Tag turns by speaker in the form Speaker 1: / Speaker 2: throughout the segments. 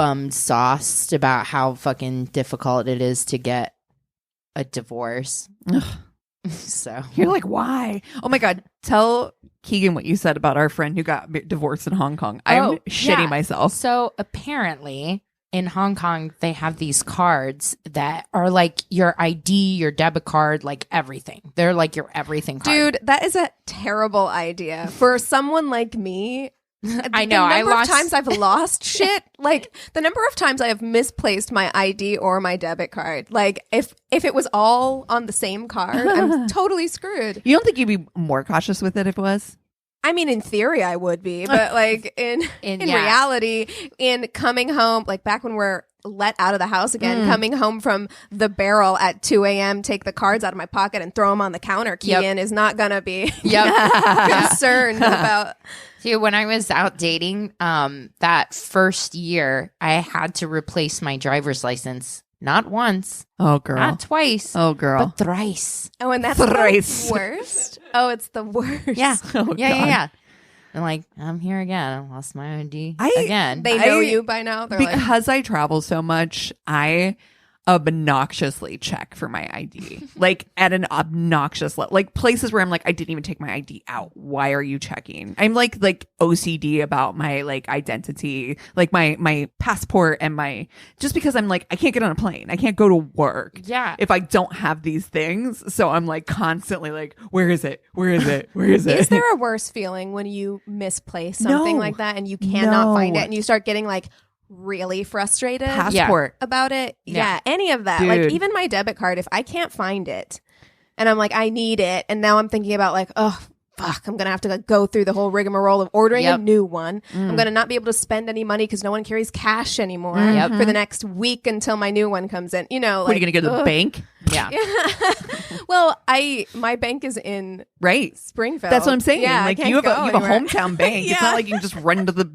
Speaker 1: bummed sauced about how fucking difficult it is to get a divorce. So
Speaker 2: you're like, why? Oh my God. Tell Keegan what you said about our friend who got divorced in Hong Kong. I'm shitting myself.
Speaker 1: So apparently in Hong Kong, they have these cards that are like your ID, your debit card, like everything. They're like your everything card.
Speaker 3: Dude, that is a terrible idea for someone like me.
Speaker 1: I know.
Speaker 3: The number of times I've lost shit, like the number of times I have misplaced my ID or my debit card. Like if it was all on the same card, I'm totally screwed.
Speaker 2: You don't think you'd be more cautious with it if it was?
Speaker 3: I mean, in theory, I would be, but like in reality, in coming home, like back when we're let out of the house again, coming home from the barrel at 2 a.m., take the cards out of my pocket and throw them on the counter. Keegan is not going to be concerned about.
Speaker 1: Dude, when I was out dating, that first year, I had to replace my driver's license. Not once.
Speaker 2: Oh, girl.
Speaker 1: Not twice.
Speaker 2: Oh, girl.
Speaker 1: But thrice.
Speaker 3: Oh, and that's
Speaker 2: thrice.
Speaker 3: the worst? Oh, it's the worst.
Speaker 1: Yeah.
Speaker 2: Oh,
Speaker 1: Yeah. I'm like, I'm here again. I lost my ID again.
Speaker 3: They know you by now. They're
Speaker 2: because I travel so much, I obnoxiously check for my ID. Like at an obnoxious level. Like places where I'm like, I didn't even take my ID out. Why are you checking? I'm like OCD about my like identity, like my passport and my, just because I'm like, I can't get on a plane. I can't go to work.
Speaker 1: Yeah.
Speaker 2: If I don't have these things. So I'm like constantly like, where is it? Where is it? Where is it?
Speaker 3: Is there a worse feeling when you misplace something like that and you cannot find it and you start getting like really frustrated
Speaker 2: passport
Speaker 3: about it? Yeah, any of that.
Speaker 2: Dude.
Speaker 3: Like even my debit card, if I can't find it and I'm like, I need it, and now I'm thinking about like, oh fuck, I'm gonna have to like, go through the whole rigmarole of ordering a new one. I'm gonna not be able to spend any money because no one carries cash anymore for the next week until my new one comes in. You know, like,
Speaker 2: what, are you gonna go to the bank?
Speaker 1: Yeah.
Speaker 3: Well, my bank is in Springfield.
Speaker 2: That's what I'm saying.
Speaker 3: Yeah,
Speaker 2: like
Speaker 3: I
Speaker 2: you have a
Speaker 3: anywhere.
Speaker 2: hometown bank. It's not like you can just run to the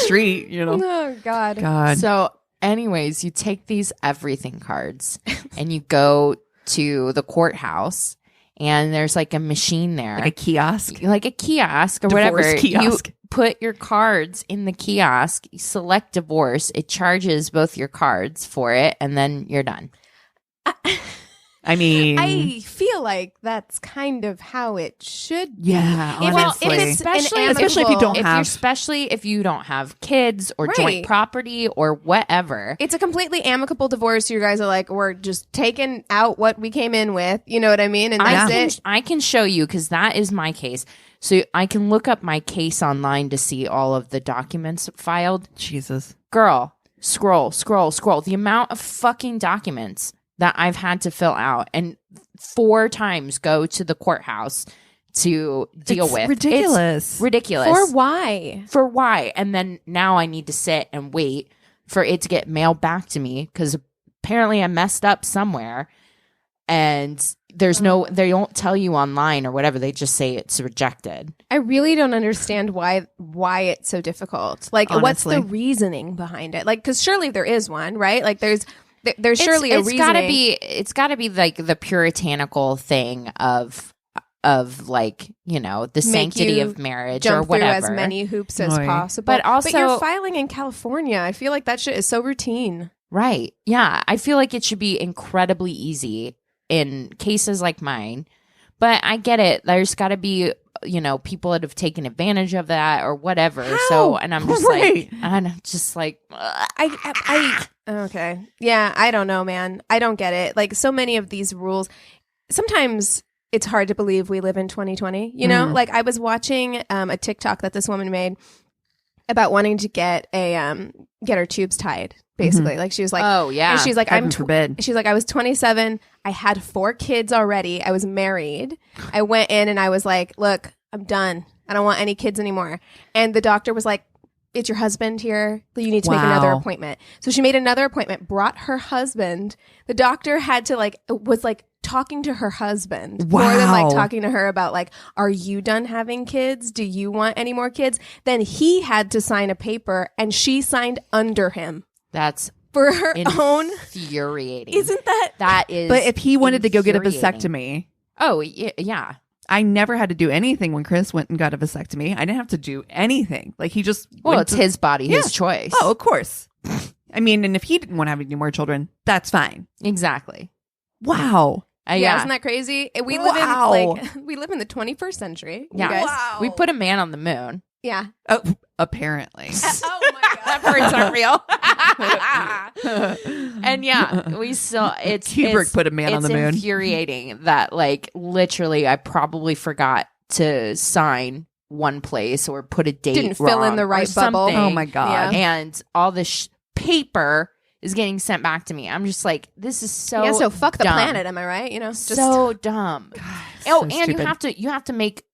Speaker 2: street, you know.
Speaker 3: Oh God.
Speaker 1: So anyways, you take these everything cards and you go to the courthouse and there's like a machine there.
Speaker 2: Like a kiosk.
Speaker 1: Like a kiosk or
Speaker 2: Divorce
Speaker 1: whatever.
Speaker 2: kiosk.
Speaker 1: You put your cards in the kiosk, you select divorce, it charges both your cards for it, and then you're done.
Speaker 2: I mean,
Speaker 3: I feel like that's kind of how it should be.
Speaker 2: Yeah, honestly.
Speaker 1: especially if you don't have kids or joint property or whatever.
Speaker 3: It's a completely amicable divorce. You guys are like, we're just taking out what we came in with. You know what I mean? And that's it.
Speaker 1: I can show you because that is my case. So I can look up my case online to see all of the documents filed.
Speaker 2: Jesus.
Speaker 1: Girl, scroll. The amount of fucking documents that I've had to fill out and 4 times go to the courthouse to deal with.
Speaker 2: Ridiculous.
Speaker 1: It's ridiculous. For why? And then now I need to sit and wait for it to get mailed back to me because apparently I messed up somewhere. And there's they don't tell you online or whatever. They just say it's rejected.
Speaker 3: I really don't understand why it's so difficult. Like,
Speaker 2: honestly,
Speaker 3: what's the reasoning behind it? Like, because surely there is one, right? Like, there's surely a reasoning.
Speaker 1: It's gotta be like the puritanical thing of like, you know, the sanctity of marriage or whatever.
Speaker 3: Jump through as many hoops as possible.
Speaker 1: But also,
Speaker 3: you're filing in California. I feel like that shit is so routine.
Speaker 1: Right. Yeah. I feel like it should be incredibly easy in cases like mine. But I get it. There's got to be, you know, people that have taken advantage of that or whatever.
Speaker 3: How?
Speaker 1: So, and I'm just like,
Speaker 3: okay. Yeah, I don't know, man. I don't get it. Like, so many of these rules, sometimes it's hard to believe we live in 2020, you know? Like, I was watching a TikTok that this woman made about wanting to get her tubes tied, basically. Like, she was like,
Speaker 1: oh yeah,
Speaker 3: and she's like,
Speaker 2: she's
Speaker 3: like, I was 27, I had 4 kids already, I was married, I went in and I was like, look, I'm done, I don't want any kids anymore. And the doctor was like, it's your husband here, you need to make another appointment. So she made another appointment, brought her husband. The doctor had to was talking to her husband more than talking to her about like, are you done having kids? Do you want any more kids? Then he had to sign a paper and she signed under him.
Speaker 1: That's
Speaker 3: for her own.
Speaker 1: Infuriating.
Speaker 3: Isn't
Speaker 1: that is?
Speaker 2: But if he wanted to go get a vasectomy.
Speaker 1: Oh, yeah.
Speaker 2: I never had to do anything when Chris went and got a vasectomy. I didn't have to do anything. Like, he just
Speaker 1: it's his body, his choice.
Speaker 2: Oh, of course. I mean, and if he didn't want to have any more children, that's fine.
Speaker 1: Exactly.
Speaker 2: Wow.
Speaker 3: Yeah, isn't that crazy? We live in we live in the 21st century.
Speaker 1: Yeah,
Speaker 3: you guys.
Speaker 2: Wow.
Speaker 1: We put a man on the moon.
Speaker 3: Yeah.
Speaker 2: Oh, apparently.
Speaker 3: Oh my god.
Speaker 1: That part's not real. And yeah, we still
Speaker 2: Kubrick put a man on the moon.
Speaker 1: It's infuriating that like literally I probably forgot to sign one place or put a date
Speaker 3: Didn't fill in
Speaker 1: wrong
Speaker 3: the right
Speaker 1: or
Speaker 3: bubble.
Speaker 1: something.
Speaker 2: Oh my God.
Speaker 3: Yeah.
Speaker 1: And all this paper is getting sent back to me. I'm just like, this is so
Speaker 3: So fuck the
Speaker 1: dumb.
Speaker 3: planet, am I right? You know, just
Speaker 1: So dumb.
Speaker 2: so
Speaker 1: and
Speaker 2: stupid.
Speaker 1: you have to make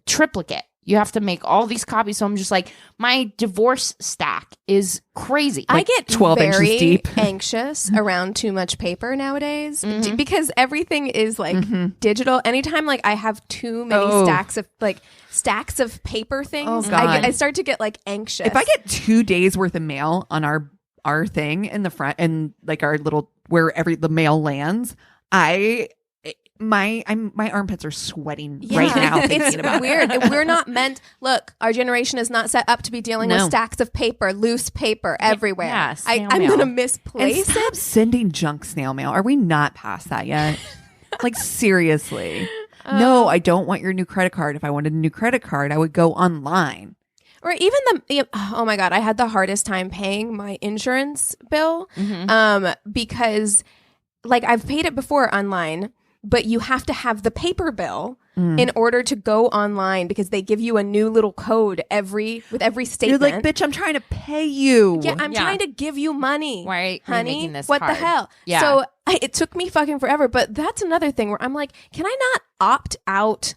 Speaker 1: triplicate. You have to make all these copies. So I'm just like, my divorce stack is crazy.
Speaker 3: I get
Speaker 2: 12 inches
Speaker 3: very
Speaker 2: deep.
Speaker 3: anxious around too much paper nowadays
Speaker 1: Mhm.
Speaker 3: because everything is like digital. Anytime like I have too many stacks of paper things,
Speaker 2: Oh, God.
Speaker 3: I start to get like anxious.
Speaker 2: If I get 2 days worth of mail on our thing in the front and like our little where the mail lands, my armpits are sweating right now thinking
Speaker 3: it's
Speaker 2: about
Speaker 3: weird.
Speaker 2: it.
Speaker 3: We're not meant. Look, our generation is not set up to be dealing with
Speaker 2: No.
Speaker 3: stacks of paper, loose paper everywhere.
Speaker 1: yeah, snail
Speaker 3: I'm
Speaker 1: mail.
Speaker 3: gonna
Speaker 2: And
Speaker 3: misplace
Speaker 2: stop
Speaker 3: it.
Speaker 2: sending junk snail mail. Are we not past that yet? Like seriously. No, I don't want your new credit card. If I wanted a new credit card, I would go online.
Speaker 3: Or even oh my god, I had the hardest time paying my insurance bill because like I've paid it before online, but you have to have the paper bill in order to go online because they give you a new little code with every statement.
Speaker 2: You're like, bitch, I'm trying to pay you.
Speaker 3: Yeah, I'm trying to give you money.
Speaker 1: Why are you
Speaker 3: honey?
Speaker 1: making this
Speaker 3: what
Speaker 1: hard?
Speaker 3: the hell?
Speaker 1: Yeah.
Speaker 3: So it took me fucking forever, but that's another thing where I'm like, can I not opt out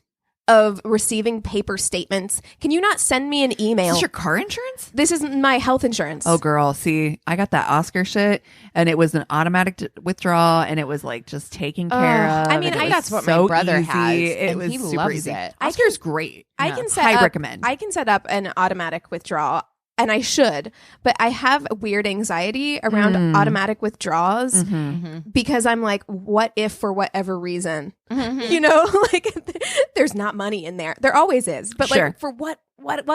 Speaker 3: of receiving paper statements? Can you not send me an
Speaker 2: Is
Speaker 3: email?
Speaker 2: this your car insurance?
Speaker 3: This is my health insurance.
Speaker 2: Oh, girl. See, I got that Oscar shit, and it was an automatic withdrawal, and it was like just taken care of.
Speaker 3: I mean,
Speaker 2: and it was
Speaker 1: that's what my
Speaker 2: so
Speaker 1: brother
Speaker 2: easy.
Speaker 1: has,
Speaker 2: It
Speaker 1: and
Speaker 2: was
Speaker 1: he
Speaker 2: super
Speaker 1: loves
Speaker 2: easy.
Speaker 1: it.
Speaker 2: Oscar's great.
Speaker 3: I
Speaker 1: Yeah.
Speaker 3: can set
Speaker 2: High
Speaker 3: up,
Speaker 2: recommend.
Speaker 3: I can set up an automatic withdrawal, and I should, but I have weird anxiety around automatic withdrawals because I'm like, what if for whatever reason, you know, like there's not money in there. There always is, but
Speaker 2: Sure.
Speaker 3: like for what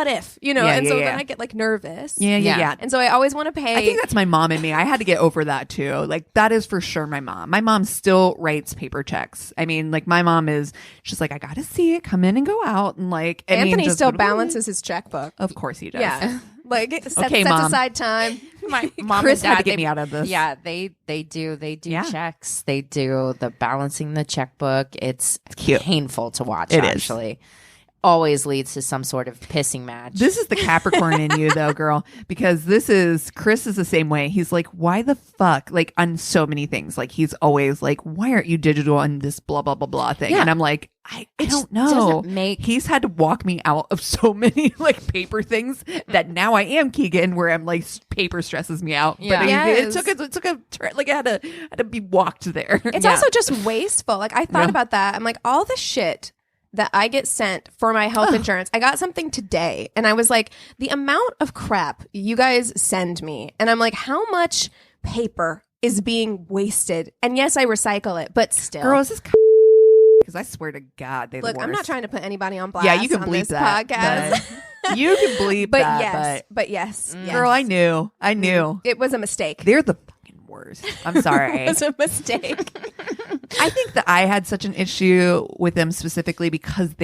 Speaker 3: if, you know?
Speaker 2: Yeah,
Speaker 3: and
Speaker 2: yeah,
Speaker 3: so
Speaker 2: yeah.
Speaker 3: then I get like nervous.
Speaker 1: Yeah.
Speaker 3: And so I always want to pay.
Speaker 2: I think that's my mom and me. I had to get over that too. Like that is for sure my mom. My mom still writes paper checks. I mean, like my mom is she's like, I gotta see it come in and go out, and like I mean,
Speaker 3: Anthony
Speaker 2: just
Speaker 3: still
Speaker 2: what-
Speaker 3: balances his checkbook.
Speaker 2: Of course he does.
Speaker 3: Yeah. Like sets
Speaker 2: Okay, Mom.
Speaker 3: aside time.
Speaker 1: My mom
Speaker 2: Chris
Speaker 1: and dad,
Speaker 2: had to get me out of this.
Speaker 1: Yeah, they do
Speaker 2: Yeah.
Speaker 1: checks. They do the balancing the checkbook. It's
Speaker 2: cute.
Speaker 1: painful to watch.
Speaker 2: It is.
Speaker 1: actually. Always leads to some sort of pissing match.
Speaker 2: This is the Capricorn in you, though, girl, because Chris is the same way. He's like, why the fuck? Like, on so many things. Like, he's always like, why aren't you digital on this blah, blah, blah, blah thing?
Speaker 1: Yeah.
Speaker 2: And I'm like, I don't
Speaker 1: just
Speaker 2: know.
Speaker 1: doesn't make-
Speaker 2: He's had to walk me out of so many, like, paper things that now I am Keegan, where I'm like, paper stresses me out.
Speaker 1: Yeah.
Speaker 2: But
Speaker 3: Yes.
Speaker 2: it took a turn. Like, I had to be walked there.
Speaker 3: It's also just wasteful. Like I thought
Speaker 2: Yeah.
Speaker 3: about that. I'm like, all the shit that I get sent for my health insurance. I got something today and I was like, the amount of crap you guys send me. And I'm like, how much paper is being wasted? And yes, I recycle it, but still.
Speaker 2: Girl, is this because I swear to God, they
Speaker 3: Look,
Speaker 2: the
Speaker 3: I'm
Speaker 2: worst.
Speaker 3: not trying to put anybody on blast.
Speaker 2: Yeah, you can
Speaker 3: on
Speaker 2: bleep
Speaker 3: this
Speaker 2: that.
Speaker 3: podcast.
Speaker 2: but- you can bleep
Speaker 3: But
Speaker 2: that.
Speaker 3: yes,
Speaker 2: but
Speaker 3: yes.
Speaker 2: girl, I knew.
Speaker 3: It was a mistake.
Speaker 2: They're the fucking worst. I'm sorry.
Speaker 3: It was a mistake.
Speaker 2: I think that I had such an issue with them specifically because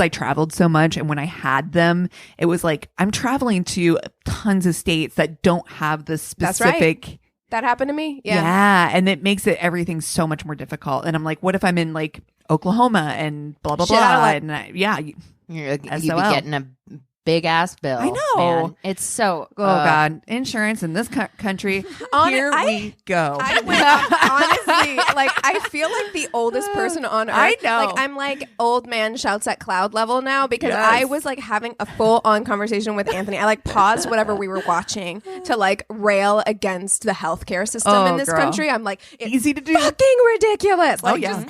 Speaker 2: I traveled so much, and when I had them, it was like I'm traveling to tons of states that don't have the
Speaker 3: That's right.
Speaker 2: specific.
Speaker 3: That happened to me.
Speaker 2: Yeah, and it makes everything so much more difficult. And I'm like, what if I'm in like Oklahoma and blah blah
Speaker 3: Shit out of
Speaker 2: blah?
Speaker 3: luck.
Speaker 2: And you
Speaker 1: You'd be
Speaker 2: SOL.
Speaker 1: getting a big ass bill.
Speaker 2: I know.
Speaker 1: man. It's so.
Speaker 2: oh god, insurance in this country. Here we go.
Speaker 3: I went honestly, like I feel like the oldest person on earth.
Speaker 2: I know.
Speaker 3: Like I'm like old man shouts at cloud level now because
Speaker 2: Yes.
Speaker 3: I was like having a full on conversation with Anthony. I like paused whatever we were watching to like rail against the healthcare system
Speaker 2: Oh,
Speaker 3: in this
Speaker 2: girl.
Speaker 3: country. I'm like, it's
Speaker 2: Easy to do.
Speaker 3: fucking ridiculous. Like,
Speaker 2: yeah.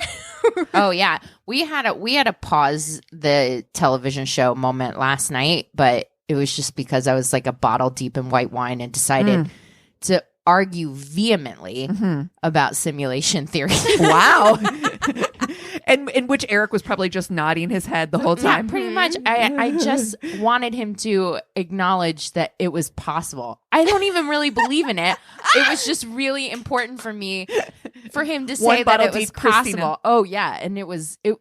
Speaker 1: Oh yeah, we had to pause the television show moment last night, but it was just because I was like a bottle deep in white wine and decided to argue vehemently about simulation theory.
Speaker 2: Wow. And in which Eric was probably just nodding his head the whole time.
Speaker 1: Yeah, pretty much. I just wanted him to acknowledge that it was possible. I don't even really believe in it. It was just really important for me, for him to say that it was possible.
Speaker 2: Christina.
Speaker 1: Oh yeah, and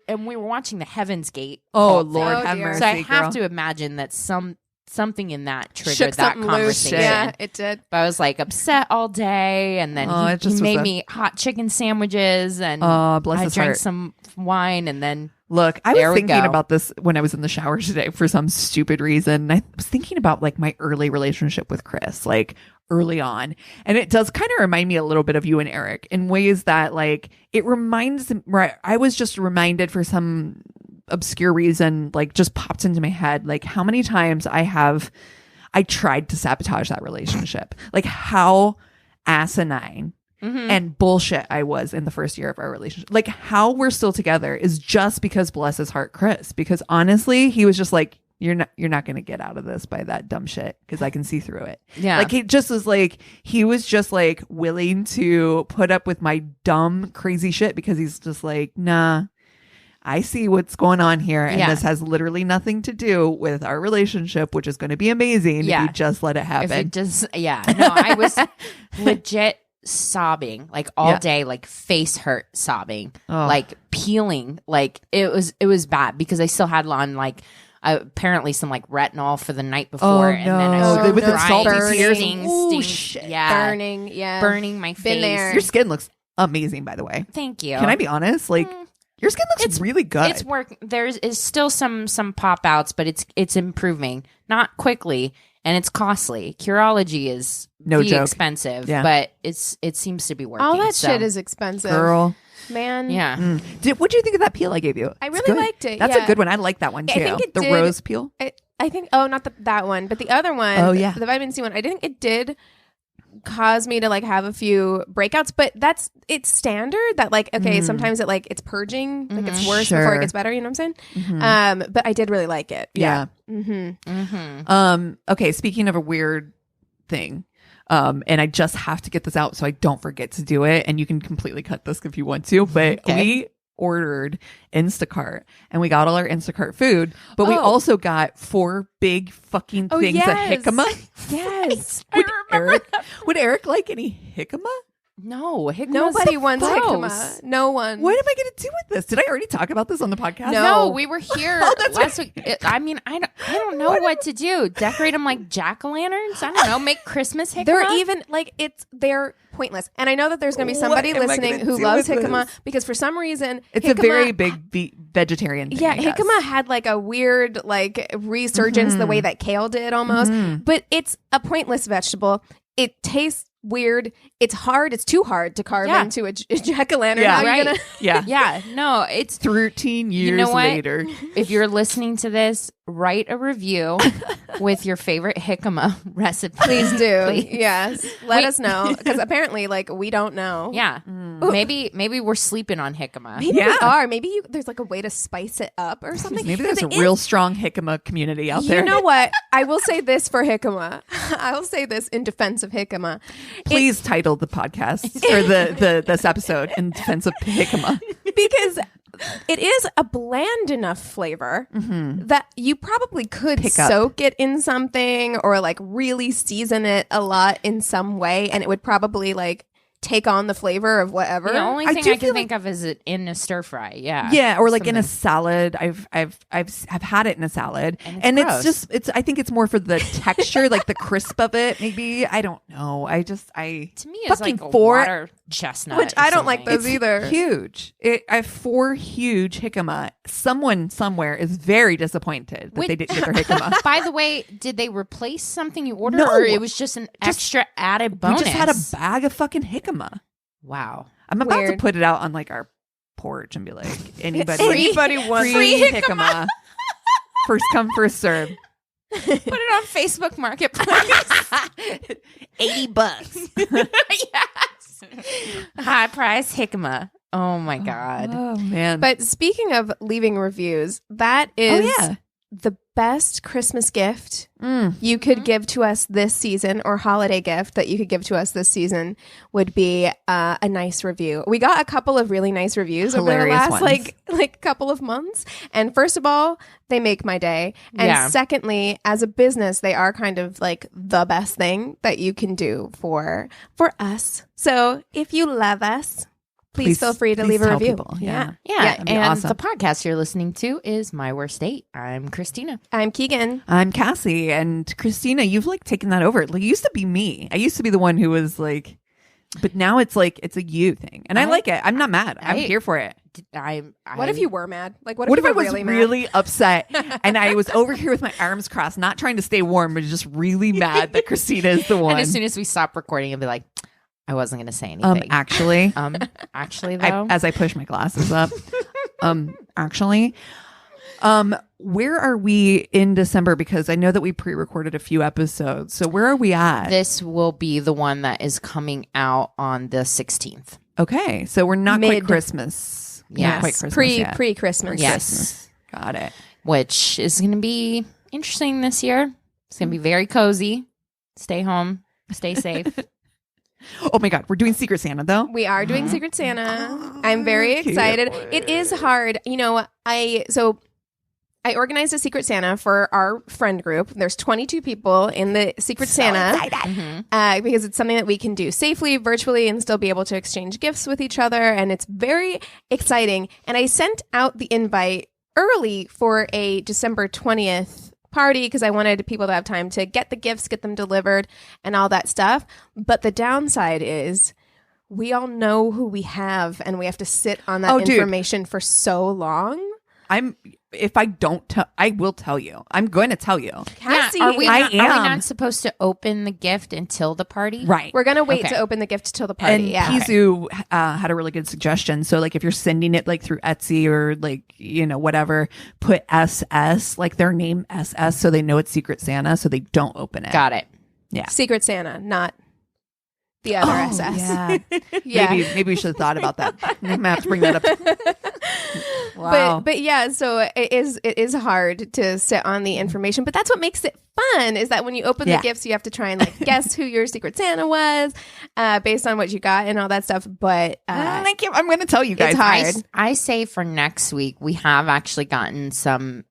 Speaker 1: and we were watching the Heaven's Gate.
Speaker 2: Oh
Speaker 1: cult
Speaker 2: Lord,
Speaker 3: Oh,
Speaker 2: have
Speaker 3: dear.
Speaker 2: mercy,
Speaker 1: so I have
Speaker 2: girl.
Speaker 1: to imagine that something in that triggered
Speaker 3: Shook
Speaker 1: that
Speaker 3: something loose.
Speaker 1: conversation.
Speaker 3: Yeah, it did.
Speaker 1: But I was like upset all day, and then
Speaker 2: Oh,
Speaker 1: he
Speaker 2: it just
Speaker 1: made
Speaker 2: was a-
Speaker 1: me hot chicken sandwiches, and
Speaker 2: Oh, bless
Speaker 1: I
Speaker 2: his
Speaker 1: drank
Speaker 2: heart.
Speaker 1: some wine, and then
Speaker 2: Look, I
Speaker 1: There
Speaker 2: was
Speaker 1: we
Speaker 2: thinking
Speaker 1: go.
Speaker 2: about this when I was in the shower today for some stupid reason. I was thinking about like my early relationship with Chris, like early on. And it does kind of remind me a little bit of you and Eric in ways that like it reminds right. I was just reminded for some obscure reason, like just popped into my head, like how many times I tried to sabotage that relationship. Like how asinine and bullshit I was in the first year of our relationship. Like how we're still together is just because, bless his heart, Chris, because honestly, he was just like, you're not going to get out of this by that dumb shit because I can see through it.
Speaker 1: yeah,
Speaker 2: Like he just was like, he was just like willing to put up with my dumb, crazy shit because he's just like, nah, I see what's going on here. And
Speaker 1: Yeah.
Speaker 2: this has literally nothing to do with our relationship, which is going to be amazing
Speaker 1: Yeah.
Speaker 2: if you just let it
Speaker 1: if
Speaker 2: happen.
Speaker 1: it just no, I was legit sobbing like all
Speaker 2: Yeah.
Speaker 1: day, like face hurt sobbing,
Speaker 2: Oh.
Speaker 1: like peeling, like it was bad because I still had on like apparently some like retinol for the night before, and then I
Speaker 3: no.
Speaker 1: started
Speaker 3: With the
Speaker 1: crying,
Speaker 3: salty tears.
Speaker 2: Ooh,
Speaker 1: sting,
Speaker 2: shit.
Speaker 1: yeah,
Speaker 3: Burning. Yeah.
Speaker 1: burning my face.
Speaker 3: Been there.
Speaker 2: Your skin looks amazing, by the way.
Speaker 1: Thank you.
Speaker 2: Can I be honest? Like your skin looks really good.
Speaker 1: It's work. There is still some pop outs, but it's improving, not quickly, and it's costly. Curology is
Speaker 2: No joke.
Speaker 1: expensive,
Speaker 2: Yeah.
Speaker 1: but it seems to be working.
Speaker 3: All that
Speaker 1: so.
Speaker 3: shit is expensive.
Speaker 2: Girl.
Speaker 3: Man.
Speaker 1: yeah.
Speaker 2: What do you think of that peel I gave you?
Speaker 3: I
Speaker 2: It's
Speaker 3: really
Speaker 2: good.
Speaker 3: liked it,
Speaker 2: That's
Speaker 3: yeah.
Speaker 2: a good one. I like that one too.
Speaker 3: I think it
Speaker 2: the
Speaker 3: did-
Speaker 2: rose peel.
Speaker 3: I think, not that one, but the other one.
Speaker 2: Oh, yeah.
Speaker 3: The vitamin C one. I think it did cause me to like have a few breakouts, but it's standard that like, okay, sometimes it's purging, like it's worse before
Speaker 2: Sure.
Speaker 3: it gets better. You know what I'm saying?
Speaker 2: Mhm.
Speaker 3: But I did really like it.
Speaker 2: Yeah.
Speaker 3: Mm-hmm.
Speaker 2: Okay, speaking of a weird thing, and I just have to get this out so I don't forget to do it, and you can completely cut this if you want to, but
Speaker 1: Okay.
Speaker 2: we ordered Instacart and we got all our Instacart food, but we
Speaker 3: Oh.
Speaker 2: also got 4 big fucking
Speaker 3: Oh,
Speaker 2: things of
Speaker 3: yes.
Speaker 2: jicama.
Speaker 3: Yes.
Speaker 2: Would Eric like any jicama?
Speaker 1: No, Hickman's
Speaker 3: Nobody wants
Speaker 1: gross.
Speaker 3: jicama. No one.
Speaker 2: What am I going to do with this? Did I already talk about this on the podcast?
Speaker 3: No.
Speaker 1: No, we were here
Speaker 2: Oh, that's
Speaker 1: last week. I mean, I don't know what to do. Decorate them like jack-o'-lanterns? I don't know. Make Christmas jicama?
Speaker 3: They're even like they're pointless. And I know that there's going to be somebody
Speaker 2: What am I
Speaker 3: listening
Speaker 2: gonna
Speaker 3: who
Speaker 2: do
Speaker 3: loves
Speaker 2: with
Speaker 3: jicama
Speaker 2: this?
Speaker 3: because for some reason
Speaker 2: It's
Speaker 3: jicama,
Speaker 2: a very big vegetarian thing.
Speaker 3: yeah,
Speaker 2: I guess.
Speaker 3: jicama had like a weird like resurgence the way that kale did almost, but it's a pointless vegetable. It tastes weird. It's hard. It's too hard to carve
Speaker 1: Yeah.
Speaker 3: into a jack-o'-lantern.
Speaker 2: Yeah.
Speaker 3: How are you
Speaker 1: Right.
Speaker 3: gonna?
Speaker 2: Yeah.
Speaker 1: Yeah, no, it's
Speaker 2: 13 years
Speaker 1: know what?
Speaker 2: later.
Speaker 1: if you're listening to this, write a review with your favorite jicama recipe.
Speaker 3: Please do.
Speaker 1: Please.
Speaker 3: Yes. Let
Speaker 1: We-
Speaker 3: us know because apparently like we don't know.
Speaker 1: Yeah. Maybe we're sleeping on jicama.
Speaker 3: Maybe we
Speaker 2: Yeah.
Speaker 3: are. Maybe there's like a way to spice it up or something.
Speaker 2: Maybe there's a
Speaker 3: Because it
Speaker 2: real
Speaker 3: is-
Speaker 2: strong jicama community out
Speaker 3: You
Speaker 2: there.
Speaker 3: know what? I will say this for jicama. I will say this in defense of jicama.
Speaker 2: Please title the podcast or the this episode in defense of jicama.
Speaker 3: Because it is a bland enough flavor that you probably could
Speaker 2: Pick up.
Speaker 3: soak it in something or like really season it a lot in some way, and it would probably like take on the flavor of whatever.
Speaker 1: The only
Speaker 2: I
Speaker 1: thing
Speaker 2: do
Speaker 1: I can
Speaker 2: feel
Speaker 1: think of is it in a stir fry. Yeah.
Speaker 2: Yeah, or like in a
Speaker 1: Something.
Speaker 2: salad. I've had it in a salad,
Speaker 1: And it's
Speaker 2: it's
Speaker 1: gross.
Speaker 2: just I think it's more for the texture, like the crisp of it. Maybe I don't know. I
Speaker 1: To me, it's
Speaker 2: fucking
Speaker 1: like a
Speaker 2: 4
Speaker 1: water chestnut.
Speaker 3: Which
Speaker 1: or
Speaker 3: I don't like
Speaker 1: something.
Speaker 3: those either.
Speaker 2: huge. I have 4 huge jicama. Someone somewhere is very disappointed that they didn't get their jicama.
Speaker 1: By the way, did they replace something you ordered,
Speaker 2: No.
Speaker 1: or it was just an extra added
Speaker 2: We
Speaker 1: bonus?
Speaker 2: just had a bag of fucking jicama.
Speaker 1: Wow.
Speaker 2: I'm about to
Speaker 3: Weird.
Speaker 2: put it out on like our porch and be like, anybody,
Speaker 3: Anybody wants
Speaker 2: free jicama. First come, first serve.
Speaker 1: Put it on Facebook Marketplace.
Speaker 2: $80.
Speaker 1: Yes. High price jicama. Oh my god.
Speaker 2: Oh man.
Speaker 3: But speaking of leaving reviews, that is the best Christmas gift you could give to us this season, or holiday gift that you could give to us this season, would be a nice review. We got a couple of really nice reviews over the last like couple of months. And first of all, they make my day. And secondly, as a business, they are kind of like the best thing that you can do for us. So if you love us, please feel free to leave a review.
Speaker 2: People. Yeah.
Speaker 1: And awesome. The podcast you're listening to is My Worst Date. I'm Christina.
Speaker 3: I'm Keegan.
Speaker 2: I'm Cassie. And Christina, you've like taken that over. Like, it used to be me. I used to be the one who was like, but now it's like, it's a you thing. And I like it. I'm not mad. I'm here for it.
Speaker 3: What if you were mad? Like, what
Speaker 2: if
Speaker 3: you
Speaker 2: I
Speaker 3: were
Speaker 2: was
Speaker 3: really
Speaker 2: upset and I was over here with my arms crossed, not trying to stay warm, but just really mad that Christina is the one.
Speaker 1: And as soon as we stop recording, I'll be like, I wasn't going to say anything.
Speaker 2: Actually,
Speaker 1: though,
Speaker 2: as I push my glasses up, where are we in December? Because I know that we pre-recorded a few episodes. So where are we at?
Speaker 1: This will be the one that is coming out on the 16th.
Speaker 2: Okay. So we're not quite Christmas.
Speaker 1: Yes.
Speaker 2: Not quite Christmas yet.
Speaker 3: Pre-Christmas.
Speaker 1: Yes.
Speaker 2: Got it.
Speaker 1: Which is going to be interesting this year. It's going to be very cozy. Stay home. Stay safe.
Speaker 2: Oh my God, we're doing Secret Santa though.
Speaker 3: We are doing Secret Santa. I'm very excited. It is hard. You know, I organized a Secret Santa for our friend group. There's 22 people in the Secret Santa because it's something that we can do safely, virtually, and still be able to exchange gifts with each other. And it's very exciting. And I sent out the invite early for a December 20th party because I wanted people to have time to get the gifts, get them delivered, and all that stuff. But the downside is we all know who we have, and we have to sit on that information for so long.
Speaker 2: If I don't tell, I will tell you. I'm going to tell you.
Speaker 3: Cassie,
Speaker 1: are we not supposed to open the gift until the party?
Speaker 2: Right.
Speaker 3: We're going to wait to open the gift till the party.
Speaker 2: And Pizu had a really good suggestion. So like if you're sending it like through Etsy or like, you know, whatever, put SS, like their name SS, so they know it's Secret Santa, so they don't open it.
Speaker 1: Got it.
Speaker 2: Yeah.
Speaker 3: Secret Santa, not the other SS.
Speaker 2: Yeah. Maybe we should have thought about that. I'm going to have to bring that up. Wow.
Speaker 3: But yeah, so it is hard to sit on the information, but that's what makes it fun, is that when you open the gifts, you have to try and like guess who your Secret Santa was based on what you got and all that stuff. But
Speaker 2: I'm going to tell you guys.
Speaker 3: It's hard.
Speaker 1: I say for next week, we have actually gotten some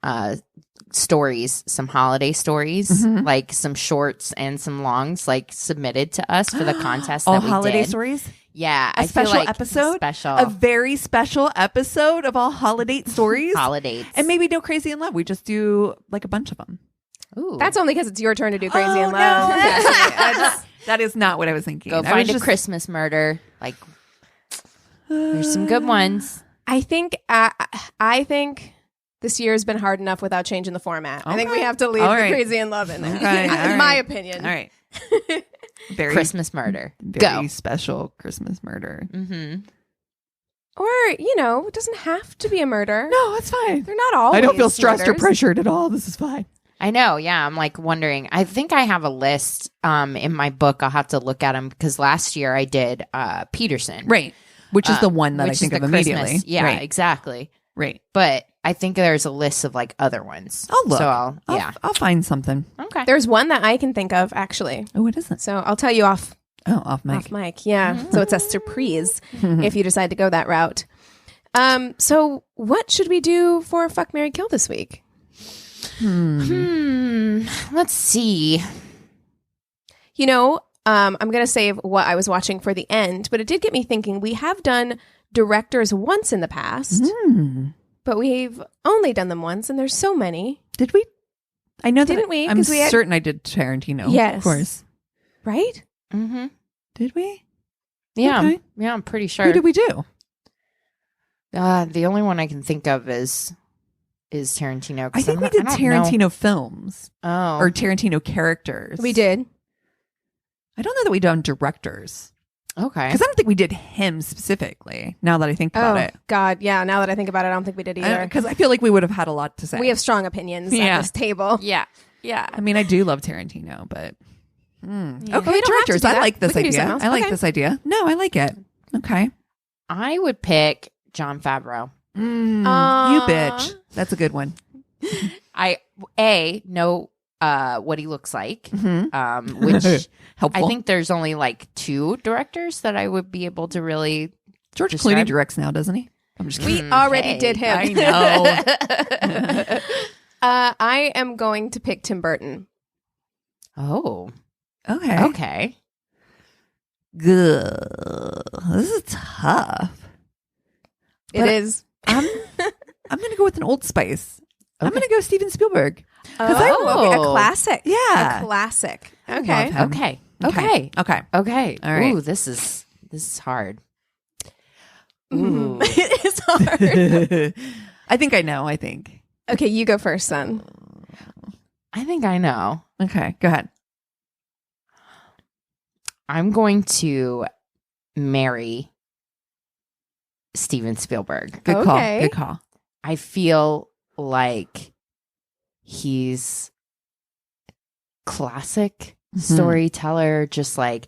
Speaker 1: stories, some holiday stories, like some shorts and some longs, like submitted to us for the contest.
Speaker 2: All
Speaker 1: that we
Speaker 2: holiday
Speaker 1: did.
Speaker 2: Stories?
Speaker 1: Yeah,
Speaker 2: a special episode, a very special episode of all holiday stories,
Speaker 1: holidays,
Speaker 2: and maybe no Crazy in Love. We just do like a bunch of them.
Speaker 3: Ooh, that's only because it's your turn to do Crazy in Love.
Speaker 2: No. That is not what I was thinking.
Speaker 1: Go find a Christmas murder. Like, there's some good ones.
Speaker 3: I think this year has been hard enough without changing the format. Okay. I think we have to leave the Crazy in Love in there. Okay. In my opinion.
Speaker 2: All right.
Speaker 1: Very Christmas murder.
Speaker 2: Very special Christmas murder.
Speaker 1: Mm-hmm.
Speaker 3: Or, you know, it doesn't have to be a murder.
Speaker 2: No, it's fine.
Speaker 3: They're not always
Speaker 2: I don't feel stressed
Speaker 3: murders.
Speaker 2: or pressured at all. This is fine.
Speaker 1: I know. Yeah. I'm like wondering. I think I have a list in my book. I'll have to look at them because last year I did Peterson.
Speaker 2: Right. Which is the one that I think of immediately.
Speaker 1: Christmas. Yeah, right. Exactly.
Speaker 2: Right.
Speaker 1: But I think there's a list of like other ones.
Speaker 2: I'll look.
Speaker 1: So
Speaker 2: I'll find something.
Speaker 1: Okay.
Speaker 3: There's one that I can think of actually.
Speaker 2: Oh, what is it?
Speaker 3: So I'll tell you off.
Speaker 2: Oh, off mic.
Speaker 3: Off mic. Yeah. Mm-hmm. So it's a surprise if you decide to go that route. So what should we do for Fuck, Marry, Kill this week?
Speaker 1: Let's see.
Speaker 3: You know, I'm going to save what I was watching for the end, but it did get me thinking. We have done directors once in the past, but we've only done them once, and there's so many.
Speaker 2: Did we? I know that.
Speaker 3: Didn't we?
Speaker 2: I'm certain I did Tarantino.
Speaker 3: Yes.
Speaker 2: Of course.
Speaker 3: Right?
Speaker 1: Mm-hmm.
Speaker 2: Did we?
Speaker 1: Yeah.
Speaker 2: Okay.
Speaker 1: Yeah, I'm pretty sure.
Speaker 2: Who did we do?
Speaker 1: The only one I can think of is Tarantino.
Speaker 2: I think we did Tarantino films.
Speaker 1: Oh.
Speaker 2: Or Tarantino characters.
Speaker 3: We did.
Speaker 2: I don't know that we done directors.
Speaker 1: Okay.
Speaker 2: Because I don't think we did him specifically, now that I think about it.
Speaker 3: God, yeah. Now that I think about it, I don't think we did either.
Speaker 2: Because I feel like we would have had a lot to say.
Speaker 3: We have strong opinions at this table.
Speaker 1: Yeah. Yeah.
Speaker 2: I mean, I do love Tarantino, but...
Speaker 3: Yeah.
Speaker 2: Okay, directors. I like this idea. I like
Speaker 3: Okay.
Speaker 2: this idea. No, I like it. Okay.
Speaker 1: I would pick Jon Favreau.
Speaker 2: You bitch. That's a good one.
Speaker 1: I know what he looks like,
Speaker 2: Mm-hmm.
Speaker 1: which
Speaker 2: Helpful.
Speaker 1: I think there's only like 2 directors that I would be able to really.
Speaker 2: George
Speaker 1: describe.
Speaker 2: Clooney directs now, doesn't he? I'm just kidding.
Speaker 3: We already
Speaker 1: hey,
Speaker 3: did him.
Speaker 2: I know.
Speaker 3: I am going to pick Tim Burton.
Speaker 1: Oh,
Speaker 2: Okay.
Speaker 1: okay.
Speaker 2: Good. This is tough.
Speaker 3: It
Speaker 2: But
Speaker 3: is.
Speaker 2: I'm gonna go with an Old Spice. I'm gonna go Steven Spielberg.
Speaker 3: Okay, a classic.
Speaker 2: Yeah.
Speaker 3: A classic.
Speaker 2: I
Speaker 3: Okay.
Speaker 2: love him.
Speaker 1: Okay.
Speaker 2: Okay.
Speaker 1: Okay.
Speaker 2: Okay.
Speaker 1: Okay.
Speaker 2: All right.
Speaker 1: Ooh, this is hard.
Speaker 3: Mhm.
Speaker 1: Ooh.
Speaker 3: It is hard.
Speaker 2: I think I know. I think.
Speaker 3: Okay, you go first, son.
Speaker 1: I think I know.
Speaker 2: Okay. Go ahead.
Speaker 1: I'm going to marry Steven Spielberg.
Speaker 2: Good
Speaker 3: Okay.
Speaker 2: call. Good call.
Speaker 1: I feel like he's classic storyteller, just like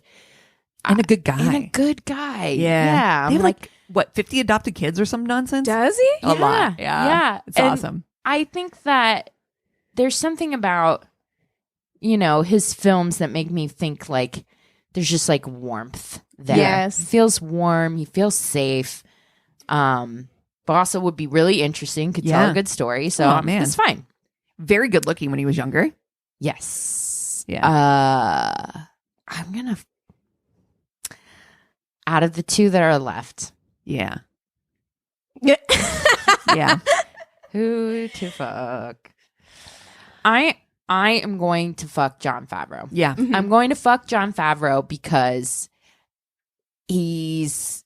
Speaker 2: And a good guy.
Speaker 1: and a good guy.
Speaker 2: Yeah.
Speaker 1: Yeah.
Speaker 2: They
Speaker 1: I'm
Speaker 2: have like what 50 adopted kids or some nonsense.
Speaker 3: Does he?
Speaker 2: A lot. Yeah.
Speaker 1: Yeah.
Speaker 2: It's
Speaker 1: And
Speaker 2: awesome.
Speaker 1: I think that there's something about, his films that make me think like there's just like warmth there.
Speaker 3: Yes.
Speaker 1: He feels warm. He feels safe. But also would be really interesting. Could tell
Speaker 2: Yeah.
Speaker 1: a good story. So
Speaker 2: Oh, man.
Speaker 1: it's fine.
Speaker 2: Very good looking when he was younger.
Speaker 1: Yes.
Speaker 2: Yeah.
Speaker 1: I'm going to, out of the 2 that are left,
Speaker 2: Yeah.
Speaker 3: Yeah.
Speaker 2: Yeah.
Speaker 1: who to fuck? I am going to fuck Jon Favreau.
Speaker 2: Yeah.
Speaker 1: I'm going to fuck Jon Favreau because he's,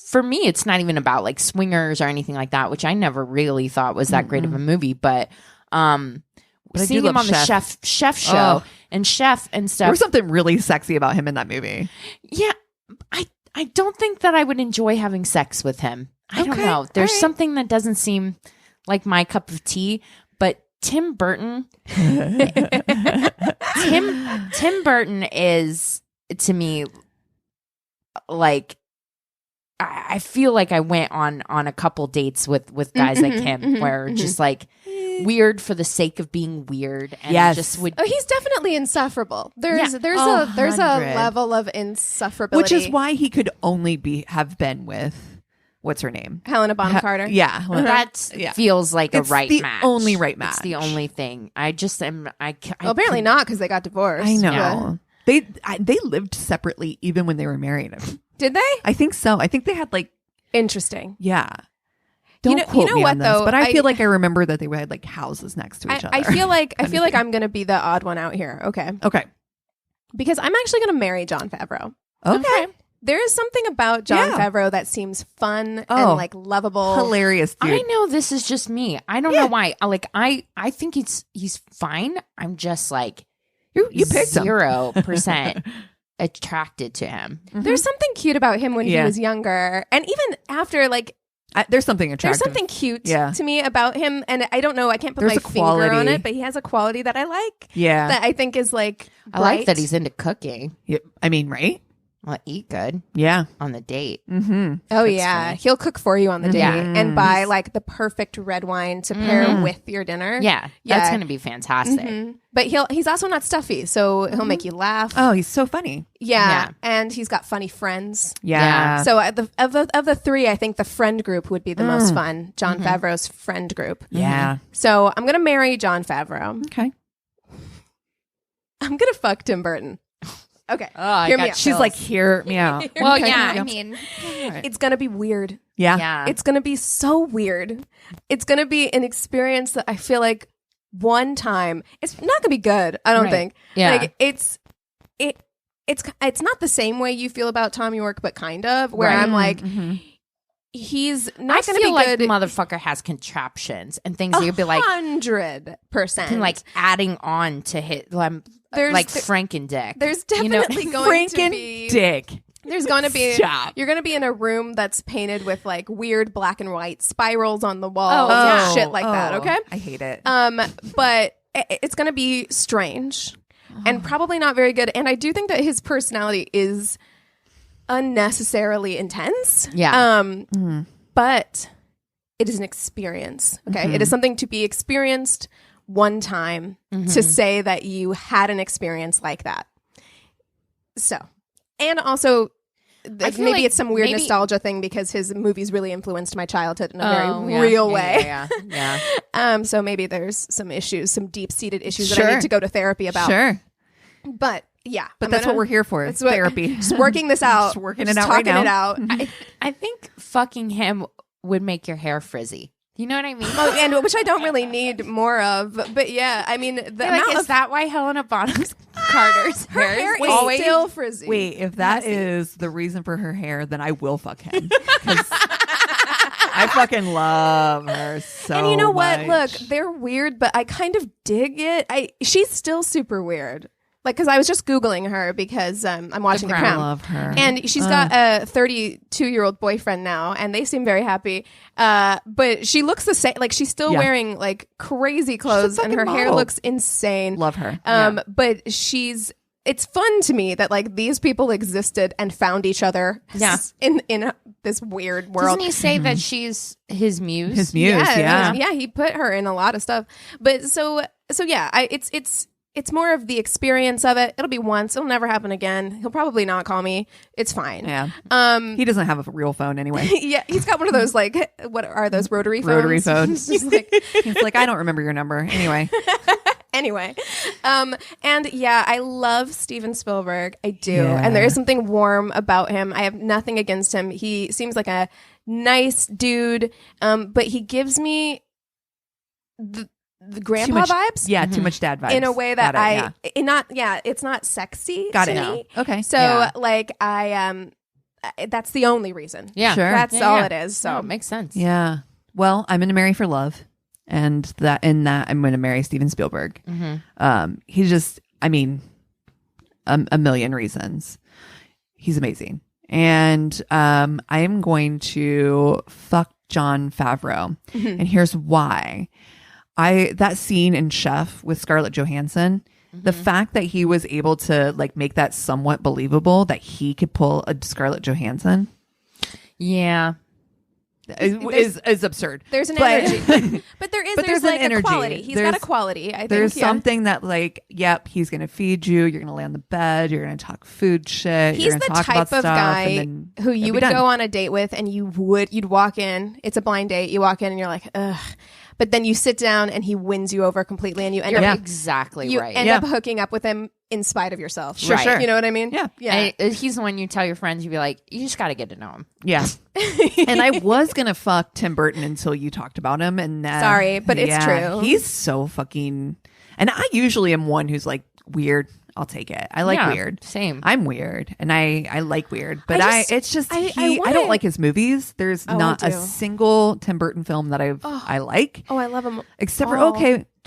Speaker 1: for me, it's not even about like swingers or anything like that, which I never really thought was that great of a movie. But
Speaker 2: I
Speaker 1: seeing
Speaker 2: do
Speaker 1: him
Speaker 2: love
Speaker 1: on the
Speaker 2: Chef.
Speaker 1: chef show
Speaker 2: Oh.
Speaker 1: and Chef and
Speaker 2: There
Speaker 1: stuff.
Speaker 2: was something really sexy about him in that movie.
Speaker 1: Yeah, I don't think that I would enjoy having sex with him. I don't
Speaker 2: Okay,
Speaker 1: know. There's
Speaker 2: all right.
Speaker 1: something that doesn't seem like my cup of tea. But Tim Burton, Tim Burton is to me like I feel like I went on a couple dates with guys like him where just like weird for the sake of being weird and
Speaker 2: Yes.
Speaker 1: just would
Speaker 3: Oh, he's definitely insufferable. There's
Speaker 1: Yeah.
Speaker 3: there's
Speaker 2: Oh,
Speaker 3: a there's a
Speaker 2: 100.
Speaker 3: level of insufferability.
Speaker 2: Which is why he could only have been with what's her name?
Speaker 3: Helena Bonham Carter.
Speaker 2: Yeah.
Speaker 1: that
Speaker 2: Yeah.
Speaker 1: feels like
Speaker 2: It's
Speaker 1: a right
Speaker 2: the
Speaker 1: match.
Speaker 2: only right
Speaker 1: It's the
Speaker 2: match.
Speaker 1: only thing. I just am.
Speaker 3: Well, apparently not because they got divorced.
Speaker 2: I know.
Speaker 1: Yeah.
Speaker 2: They lived separately even when they were married.
Speaker 3: Did they?
Speaker 2: I think so. I think they had like
Speaker 3: Interesting.
Speaker 2: yeah. Don't
Speaker 3: know-
Speaker 2: quote
Speaker 3: you know
Speaker 2: me
Speaker 3: what,
Speaker 2: on this,
Speaker 3: though?
Speaker 2: but I
Speaker 3: I-
Speaker 2: feel like I remember that they had like houses next to each other.
Speaker 3: I feel like I'm gonna be the odd one out here. Okay,
Speaker 2: okay.
Speaker 3: because I'm actually gonna marry Jon Favreau.
Speaker 2: Okay.
Speaker 3: There is something about Jon
Speaker 2: Yeah.
Speaker 3: Favreau that seems fun
Speaker 2: Oh.
Speaker 3: and like lovable.
Speaker 2: Hilarious dude.
Speaker 1: I know this is just me. I don't know why. I think he's fine. I'm just like
Speaker 2: You picked him.
Speaker 1: 0% attracted to him.
Speaker 3: There's something cute about him when he
Speaker 2: Yeah.
Speaker 3: was younger, and even after. Like,
Speaker 2: There's something attractive.
Speaker 3: there's something cute
Speaker 2: Yeah.
Speaker 3: to me about him, and I don't know. I can't put
Speaker 2: There's
Speaker 3: my
Speaker 2: a
Speaker 3: finger on
Speaker 2: quality.
Speaker 3: it, but he has a quality that I like.
Speaker 2: Yeah.
Speaker 3: That I think is like.
Speaker 1: I like
Speaker 3: bright.
Speaker 1: that he's into cooking.
Speaker 2: Yeah. I mean, right?
Speaker 1: Well, eat good
Speaker 2: Yeah.
Speaker 1: on the date.
Speaker 2: Mm-hmm.
Speaker 3: Oh
Speaker 1: Fits
Speaker 3: yeah,
Speaker 1: for me.
Speaker 3: he'll cook for you on the date
Speaker 1: Yeah.
Speaker 3: and buy like the perfect red wine to pair with your dinner.
Speaker 1: Yeah,
Speaker 3: Yeah.
Speaker 1: that's gonna be fantastic.
Speaker 3: Mhm. But he's also not stuffy, so he'll make you laugh.
Speaker 2: Oh, he's so funny.
Speaker 3: Yeah,
Speaker 1: Yeah.
Speaker 3: and he's got funny friends.
Speaker 2: Yeah.
Speaker 3: So of the 3, I think the friend group would be the most fun. Jon Favreau's friend group.
Speaker 2: Yeah.
Speaker 3: So I'm gonna marry Jon Favreau.
Speaker 2: Okay.
Speaker 3: I'm gonna fuck Tim Burton. Okay,
Speaker 1: Oh, I
Speaker 3: hear me
Speaker 1: got
Speaker 3: out.
Speaker 2: She's like, hear me out.
Speaker 1: Well,
Speaker 2: Okay.
Speaker 1: yeah,
Speaker 2: Yeah.
Speaker 1: I mean,
Speaker 3: It's gonna be weird.
Speaker 2: Yeah.
Speaker 1: yeah,
Speaker 3: It's gonna be so weird. It's gonna be an experience that I feel like one time it's not gonna be good. I don't
Speaker 1: Right.
Speaker 3: think.
Speaker 1: Yeah.
Speaker 3: Like it's not the same way you feel about Tom York, but kind of where
Speaker 1: Right.
Speaker 3: I'm like,
Speaker 2: Mhm.
Speaker 3: he's
Speaker 1: I
Speaker 3: not gonna
Speaker 1: feel
Speaker 3: be
Speaker 1: like
Speaker 3: good.
Speaker 1: the motherfucker has contraptions and things that you'd be like,
Speaker 3: 100%.
Speaker 1: like adding on to hit
Speaker 3: There's-
Speaker 1: like
Speaker 3: there-
Speaker 1: Franken-Dick.
Speaker 3: there's
Speaker 1: You know?
Speaker 3: definitely going to
Speaker 2: Franken
Speaker 3: be.
Speaker 2: Dick.
Speaker 3: There's going to be.
Speaker 2: Stop.
Speaker 3: You're going to be in a room that's painted with like weird black and white spirals on the walls,
Speaker 1: Oh,
Speaker 3: and
Speaker 1: yeah.
Speaker 3: shit like that.
Speaker 2: Oh,
Speaker 3: Okay.
Speaker 2: I hate it.
Speaker 3: But it's going to be strange and probably not very good. And I do think that his personality is unnecessarily intense.
Speaker 1: Yeah.
Speaker 3: But it is an experience. Okay. It is something to be experienced one time to say that you had an experience like that. So, and also maybe
Speaker 1: like
Speaker 3: it's some weird nostalgia thing because his movies really influenced my childhood in a very real way.
Speaker 1: Yeah.
Speaker 3: So maybe there's some issues, some deep-seated issues that I need to go to therapy about.
Speaker 2: Sure.
Speaker 3: But yeah.
Speaker 2: But that's what we're here for. It's therapy.
Speaker 3: Just working this out.
Speaker 2: Just working it out right now.
Speaker 3: Talking it out.
Speaker 1: I think fucking him would make your hair frizzy. You know what I mean?
Speaker 3: And which I don't really need more of. But yeah, I mean,
Speaker 1: is that why Helena Bonham Carter's hair is
Speaker 3: always still frizzy?
Speaker 2: Wait, if that is the reason for her hair, then I will fuck him. 'Cause I fucking love her so much.
Speaker 3: And you know what? Look, they're weird, but I kind of dig it. She's still super weird. Like, because I was just Googling her because I'm watching The Crown.
Speaker 2: I love her.
Speaker 3: And she's got a 32-year-old boyfriend now, and they seem very happy. But she looks the same. Like, she's still wearing, like, crazy clothes, and her hair looks insane.
Speaker 2: Love her.
Speaker 3: But it's fun to me that, like, these people existed and found each other in this weird world.
Speaker 1: Doesn't he say that she's his muse?
Speaker 2: His muse, yeah.
Speaker 3: Yeah, he put her in a lot of stuff. But so yeah, it's more of the experience of it. It'll be once. It'll never happen again. He'll probably not call me. It's fine.
Speaker 2: Yeah. He doesn't have a real phone anyway.
Speaker 3: Yeah, he's got one of those, like, what are those, rotary phones?
Speaker 2: Rotary phones. He's like, I don't remember your number.
Speaker 3: Anyway. And yeah, I love Steven Spielberg. I do.
Speaker 2: Yeah.
Speaker 3: And there is something warm about him. I have nothing against him. He seems like a nice dude. But he gives me the grandpa vibes.
Speaker 2: Yeah, too much dad vibes.
Speaker 3: In a way that it's not sexy
Speaker 2: Got
Speaker 3: to
Speaker 2: it.
Speaker 3: me.
Speaker 2: Okay.
Speaker 3: So like that's the only reason.
Speaker 1: Yeah.
Speaker 2: Sure.
Speaker 3: That's all it is. So
Speaker 1: it makes sense.
Speaker 2: Yeah. Well, I'm going to marry for love. And in that I'm going to marry Steven Spielberg. He's just, I mean, a million reasons. He's amazing. And I am going to fuck Jon Favreau. And here's why. That scene in Chef with Scarlett Johansson, the fact that he was able to, like, make that somewhat believable that he could pull a Scarlett Johansson,
Speaker 1: yeah,
Speaker 2: is absurd.
Speaker 3: There's an energy, but there's like
Speaker 2: an energy.
Speaker 3: A quality. He's got a quality. I think
Speaker 2: there's something that, like, yep, he's gonna feed you. You're gonna lay on the bed. You're gonna talk food shit.
Speaker 3: He's
Speaker 2: you're gonna
Speaker 3: the
Speaker 2: talk
Speaker 3: type
Speaker 2: about
Speaker 3: of
Speaker 2: stuff,
Speaker 3: guy
Speaker 2: and then
Speaker 3: who you would
Speaker 2: done.
Speaker 3: go on a date with, and you'd walk in. It's a blind date. You walk in, and you're like, ugh. But then you sit down and he wins you over completely, and you end up
Speaker 1: exactly
Speaker 3: you
Speaker 1: right.
Speaker 3: end up hooking up with him in spite of yourself.
Speaker 2: Sure, sure.
Speaker 3: You know what I mean?
Speaker 2: Yeah.
Speaker 3: Yeah.
Speaker 1: And he's the one you tell your friends, you'd be like, you just got to get to know him.
Speaker 2: Yeah. And I was gonna fuck Tim Burton until you talked about him, and
Speaker 3: sorry, but it's true.
Speaker 2: He's so fucking. And I usually am one who's like weird. I'll take it. I like weird.
Speaker 1: Same.
Speaker 2: I'm weird, and I like weird, but
Speaker 3: I
Speaker 2: don't like his movies. There's not
Speaker 3: I
Speaker 2: a
Speaker 3: do.
Speaker 2: single Tim Burton film that I like.
Speaker 3: Oh, I love him.
Speaker 2: Except for
Speaker 3: all.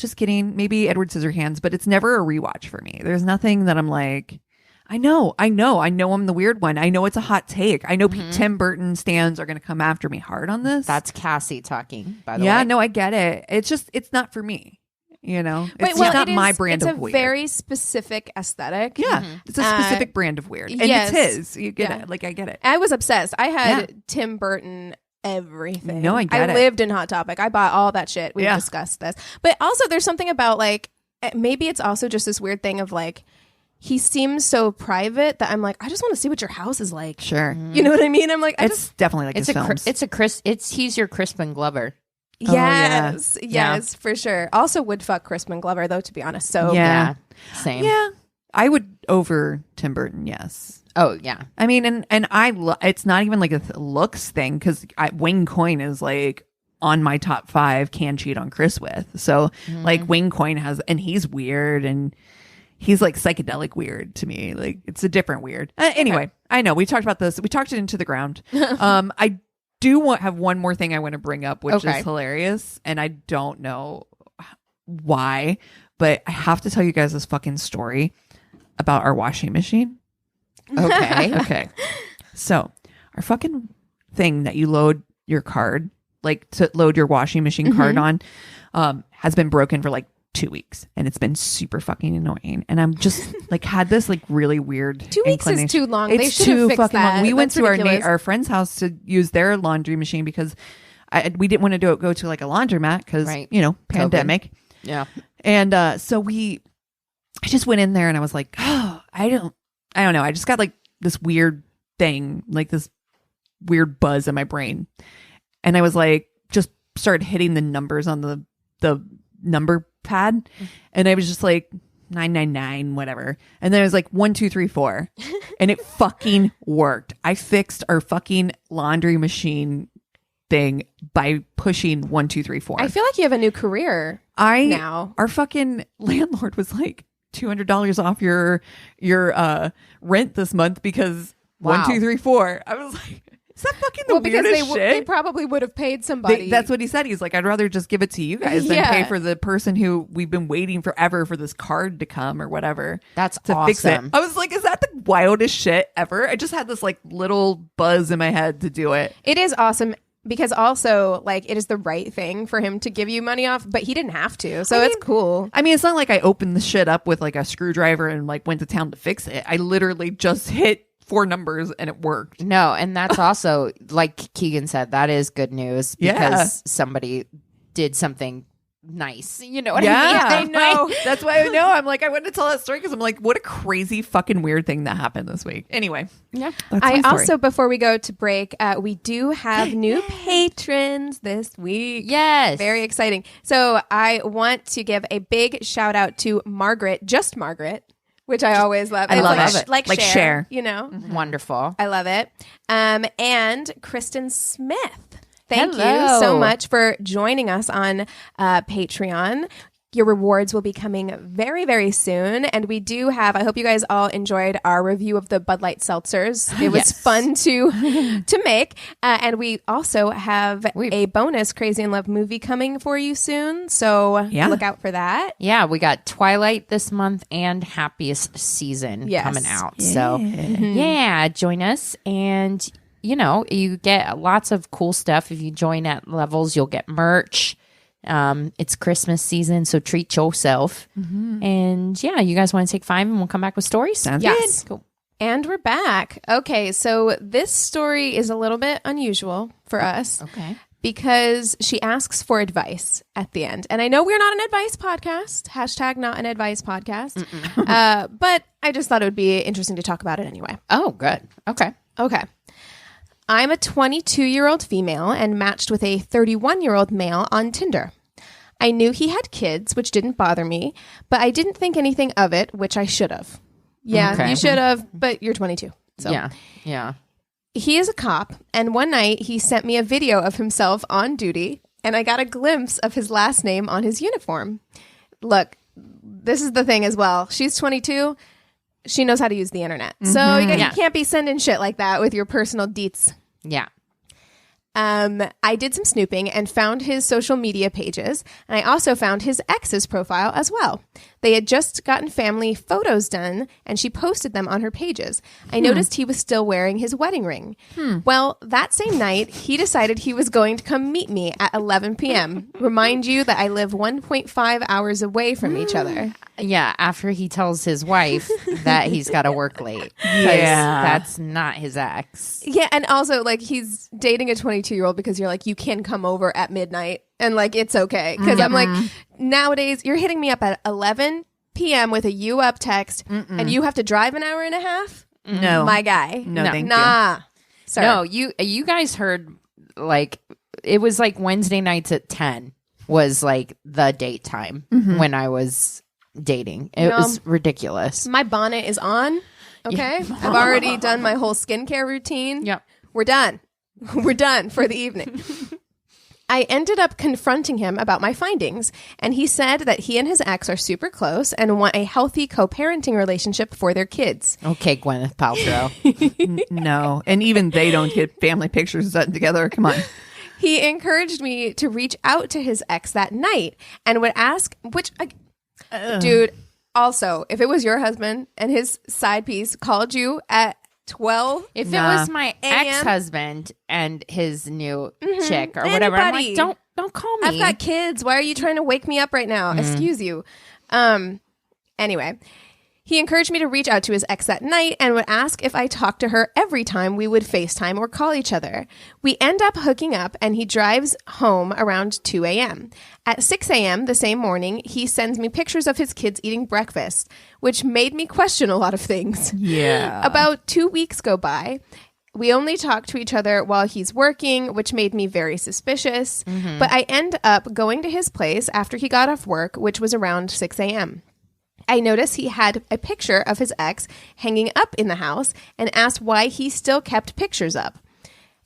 Speaker 2: just kidding. Maybe Edward Scissorhands, but it's never a rewatch for me. There's nothing that I'm like. I know I'm the weird one. I know it's a hot take. I know Tim Burton stans are going to come after me hard on this.
Speaker 1: That's Cassie talking, by the way.
Speaker 2: Yeah, no, I get it. It's not for me. You know, it's not my brand of weird.
Speaker 3: It's a very specific aesthetic.
Speaker 2: Yeah, it's a specific brand of weird, and
Speaker 3: yes.
Speaker 2: it's his. You get it? Like, I get it.
Speaker 3: I was obsessed. I had Tim Burton everything.
Speaker 2: No, I get it.
Speaker 3: I lived in Hot Topic. I bought all that shit. We've discussed this, but also there's something about, like, maybe it's also just this weird thing of, like, he seems so private that I'm like, I just want to see what your house is like.
Speaker 2: Sure,
Speaker 3: you know what I mean? I'm like,
Speaker 2: it's definitely like his films.
Speaker 1: He's your Crispin Glover.
Speaker 3: Yes, for sure. Also would fuck Crispin Glover, though, to be honest. So
Speaker 1: yeah, same.
Speaker 2: Yeah, I would over Tim Burton. Yes.
Speaker 1: Oh yeah.
Speaker 2: I mean, and it's not even like a looks thing, because Wayne Coyne is like on my top 5 can cheat on Chris with. So like Wayne Coyne has, and he's weird, and he's like psychedelic weird to me. Like, it's a different weird. Anyway, I know we talked about this. We talked it into the ground. I do have one more thing I want to bring up, which is hilarious, and I don't know why, but I have to tell you guys this fucking story about our washing machine. Okay. So our fucking thing that you load your card, like to load your washing machine card on, has been broken for like 2 weeks, and it's been super fucking annoying, and I'm just like had this like really weird
Speaker 3: 2 weeks is too long.
Speaker 2: It's
Speaker 3: they should
Speaker 2: too
Speaker 3: have fixed
Speaker 2: fucking
Speaker 3: that.
Speaker 2: long. We went
Speaker 3: That's
Speaker 2: to
Speaker 3: ridiculous.
Speaker 2: our friend's house to use their laundry machine because we didn't want to go to like a laundromat because,
Speaker 1: Right.
Speaker 2: pandemic.
Speaker 1: Yeah.
Speaker 2: And so I just went in there and I was like, oh, I don't know. I just got like this weird thing, like this weird buzz in my brain. And I was like, just started hitting the numbers on the number pad. And I was just like 999, whatever. And then it was like 1, 2, 3, 4. And it fucking worked. I fixed our fucking laundry machine thing by pushing 1, 2, 3, 4.
Speaker 3: I feel like you have a new career now.
Speaker 2: Our fucking landlord was like $200 off your rent this month because
Speaker 1: Wow.
Speaker 2: 1, 2, 3, 4. I was like, is that fucking the
Speaker 3: because
Speaker 2: weirdest
Speaker 3: they
Speaker 2: shit?
Speaker 3: probably would have paid somebody.
Speaker 2: That's what he said. He's like, I'd rather just give it to you guys than
Speaker 3: Yeah.
Speaker 2: pay for the person who we've been waiting forever for this card to come or whatever.
Speaker 1: That's
Speaker 2: to fix it.
Speaker 1: awesome.
Speaker 2: I was like, is that the wildest shit ever? I just had this like little buzz in my head to do it.
Speaker 3: It is awesome because also like it is the right thing for him to give you money off, but he didn't have to. So it's cool.
Speaker 2: I mean, it's not like I opened the shit up with like a screwdriver and like went to town to fix it. I literally just hit 4 numbers and it worked.
Speaker 1: No, and that's also, like Keegan said, that is good news because somebody did something nice. You know what I mean?
Speaker 2: I know. That's why I know. I'm like, I wanted to tell that story because I'm like, what a crazy fucking weird thing that happened this week. Anyway.
Speaker 1: Yeah.
Speaker 2: That's my
Speaker 3: I
Speaker 2: story.
Speaker 3: also, before we go to break, we do have new patrons this week.
Speaker 1: Yes.
Speaker 3: Very exciting. So I want to give a big shout out to Margaret, just Margaret, which I always love.
Speaker 2: I
Speaker 3: It's
Speaker 2: love
Speaker 3: like,
Speaker 2: it.
Speaker 3: Like
Speaker 2: Like
Speaker 3: Cher,
Speaker 2: Cher.
Speaker 3: you know?
Speaker 1: Wonderful.
Speaker 3: I love it. And Kristen Smith. Thank you
Speaker 1: Hello.
Speaker 3: so much for joining us on Patreon. Your rewards will be coming very, very soon. And we do have, I hope you guys all enjoyed our review of the Bud Light seltzers. It was
Speaker 1: Yes.
Speaker 3: fun to make. And we also have a bonus Crazy in Love movie coming for you soon. So look out for that.
Speaker 1: Yeah, we got Twilight this month and Happiest Season coming out. So, yeah, join us. And, you get lots of cool stuff. If you join at levels, you'll get merch. It's Christmas season, so treat yourself. And, yeah, you guys want to take 5 and we'll come back with stories?
Speaker 2: Sounds
Speaker 3: Yes.
Speaker 2: good.
Speaker 3: Cool. And we're back. Okay, so this story is a little bit unusual for us.
Speaker 1: Okay.
Speaker 3: Because she asks for advice at the end. And I know we're not an advice podcast. # not an advice podcast. But I just thought it would be interesting to talk about it anyway.
Speaker 1: Oh, good. Okay.
Speaker 3: Okay. I'm a 22-year-old female and matched with a 31-year-old male on Tinder. I knew he had kids, which didn't bother me, but I didn't think anything of it, which I should have. Yeah,
Speaker 1: Okay.
Speaker 3: you should have, but you're 22. So.
Speaker 1: Yeah.
Speaker 3: He is a cop, and one night he sent me a video of himself on duty, and I got a glimpse of his last name on his uniform. Look, this is the thing as well. She's 22. She knows how to use the internet. So you can't be sending shit like that with your personal deets.
Speaker 1: Yeah.
Speaker 3: I did some snooping and found his social media pages, and I also found his ex's profile as well. They had just gotten family photos done, and she posted them on her pages. I noticed he was still wearing his wedding ring. Well, that same night, he decided he was going to come meet me at 11 p.m. Remind you that I live 1.5 hours away from each other.
Speaker 1: Yeah, after he tells his wife that he's got to work late.
Speaker 2: Yeah.
Speaker 1: That's not his ex.
Speaker 3: Yeah, and also, like, he's dating a 22-year-old because you're like, you can come over at midnight, and, like, it's okay. Because I'm like, nowadays, you're hitting me up at 11 p.m. with a you up text, and you have to drive an hour and a half?
Speaker 2: No.
Speaker 3: My guy.
Speaker 2: No, thank you.
Speaker 3: Nah. Sir.
Speaker 1: No, you guys heard, like, it was like Wednesday nights at 10 was like the date time when I was dating. It was ridiculous.
Speaker 3: My bonnet is on. Okay. I've already done my whole skincare routine.
Speaker 1: Yep.
Speaker 3: We're done. We're done for the evening. I ended up confronting him about my findings, and he said that he and his ex are super close and want a healthy co-parenting relationship for their kids.
Speaker 1: Okay, Gwyneth Paltrow.
Speaker 2: No. And even they don't get family pictures done together. Come on.
Speaker 3: He encouraged me to reach out to his ex that night and would ask, dude, also, if it was your husband and his side piece called you at 12,
Speaker 1: If
Speaker 2: Nah.
Speaker 1: it was my
Speaker 3: AM?
Speaker 1: ex-husband and his new chick or whatever, I'm
Speaker 3: Anybody.
Speaker 1: like, don't call me.
Speaker 3: I've got kids. Why are you trying to wake me up right now? Excuse you. Anyway, He encouraged me to reach out to his ex that night and would ask if I talked to her every time we would FaceTime or call each other. We end up hooking up and he drives home around 2 a.m. At 6 a.m. the same morning, he sends me pictures of his kids eating breakfast, which made me question a lot of things.
Speaker 2: Yeah.
Speaker 3: About 2 weeks go by. We only talk to each other while he's working, which made me very suspicious. But I end up going to his place after he got off work, which was around 6 a.m. I noticed he had a picture of his ex hanging up in the house and asked why he still kept pictures up.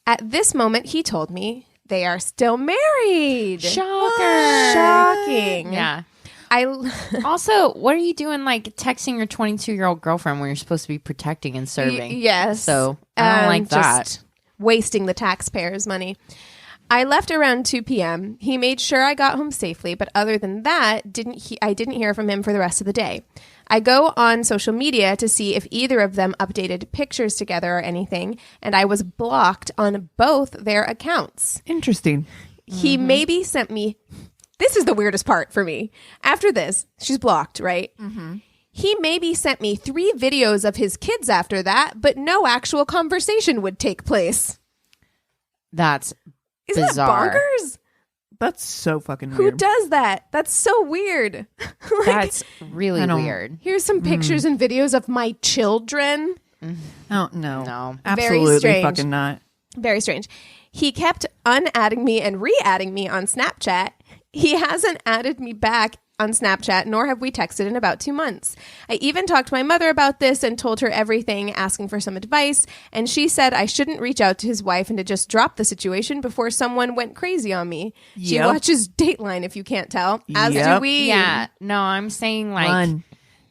Speaker 3: At this moment, he told me they are still married.
Speaker 1: Shocker.
Speaker 3: Shocking.
Speaker 1: Yeah.
Speaker 3: I
Speaker 1: Also, what are you doing, like, texting your 22-year-old girlfriend when you're supposed to be protecting and serving?
Speaker 3: Yes.
Speaker 1: So, I don't like that.
Speaker 3: Just wasting the taxpayers' money. I left around 2 p.m. He made sure I got home safely, but other than that, I didn't hear from him for the rest of the day. I go on social media to see if either of them updated pictures together or anything, and I was blocked on both their accounts.
Speaker 2: Interesting.
Speaker 3: He maybe sent me... This is the weirdest part for me. After this, she's blocked, right? He maybe sent me 3 videos of his kids after that, but no actual conversation would take place.
Speaker 1: That's
Speaker 3: Isn't
Speaker 1: bizarre.
Speaker 3: that bonkers?
Speaker 2: That's so fucking
Speaker 3: Who
Speaker 2: weird.
Speaker 3: does that? That's so weird. Like,
Speaker 1: That's really
Speaker 2: I don't-
Speaker 1: weird.
Speaker 3: here's some pictures and videos of my children.
Speaker 2: Oh, no.
Speaker 1: No.
Speaker 2: Absolutely
Speaker 3: strange.
Speaker 2: fucking not.
Speaker 3: Very strange. He kept unadding me and re-adding me on Snapchat. He hasn't added me back on Snapchat, nor have we texted in about 2 months. I even talked to my mother about this and told her everything, asking for some advice, and she said I shouldn't reach out to his wife and to just drop the situation before someone went crazy on me. She
Speaker 2: Yep.
Speaker 3: watches Dateline, if you can't tell, as do
Speaker 2: Yep.
Speaker 3: we.
Speaker 1: Yeah. No, I'm saying, like,
Speaker 2: Run.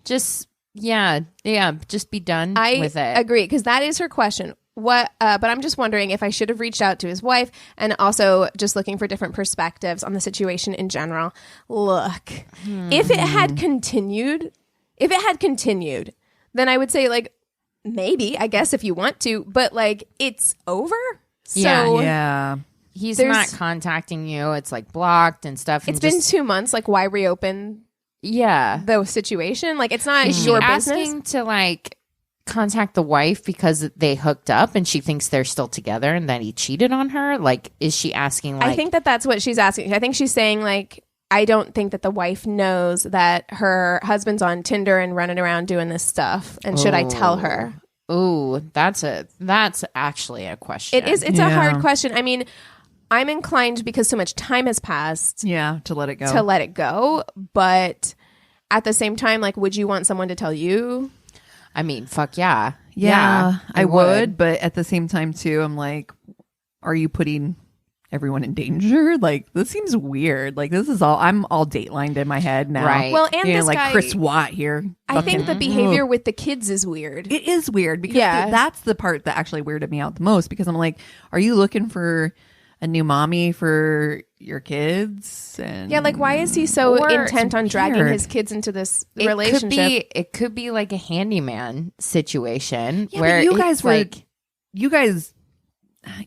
Speaker 1: just, just be done
Speaker 3: I
Speaker 1: with it.
Speaker 3: agree, because that is her question. But I'm just wondering if I should have reached out to his wife, and also just looking for different perspectives on the situation in general. Look, if it had continued, then I would say, like, maybe, I guess, if you want to, but, like, it's over. So
Speaker 2: Yeah.
Speaker 1: He's
Speaker 3: there's-
Speaker 1: not contacting you. It's, like, blocked and stuff.
Speaker 3: it's
Speaker 1: and
Speaker 3: been
Speaker 1: just,
Speaker 3: 2 months. Like, why reopen
Speaker 1: yeah.
Speaker 3: the situation? Like, it's not
Speaker 1: Is she
Speaker 3: your business.
Speaker 1: asking to, like, contact the wife because they hooked up and she thinks they're still together and that he cheated on her? Like, is she asking, like...
Speaker 3: I think that's what she's asking. I think she's saying, like, I don't think that the wife knows that her husband's on Tinder and running around doing this stuff. And should I tell her?
Speaker 1: Ooh, that's actually a question.
Speaker 3: It is. It's a hard question. I mean, I'm inclined, because so much time has passed,
Speaker 2: Yeah. To let it go.
Speaker 3: to let it go. But at the same time, like, would you want someone to tell you?
Speaker 1: I mean, fuck yeah.
Speaker 2: Yeah, I would. But at the same time, too, I'm like, are you putting everyone in danger? Like, this seems weird. Like, this is all, I'm all datelined in my head now.
Speaker 1: Right.
Speaker 3: Well, and
Speaker 2: You know,
Speaker 3: this
Speaker 2: like
Speaker 3: guy,
Speaker 2: Chris Watt here.
Speaker 3: I think the
Speaker 2: Fucking-
Speaker 3: behavior with the kids is weird.
Speaker 2: It is weird because
Speaker 3: Yeah.
Speaker 2: that's the part that actually weirded me out the most, because I'm like, are you looking for a new mommy for your kids? And
Speaker 3: Yeah, like, why is he so
Speaker 1: Or
Speaker 3: intent on
Speaker 2: it's
Speaker 3: dragging
Speaker 2: weird.
Speaker 3: his kids into this
Speaker 1: It
Speaker 3: relationship?
Speaker 1: It could be like a handyman situation
Speaker 2: Yeah,
Speaker 1: where
Speaker 2: but you
Speaker 1: it's
Speaker 2: guys were,
Speaker 1: like,
Speaker 2: you guys,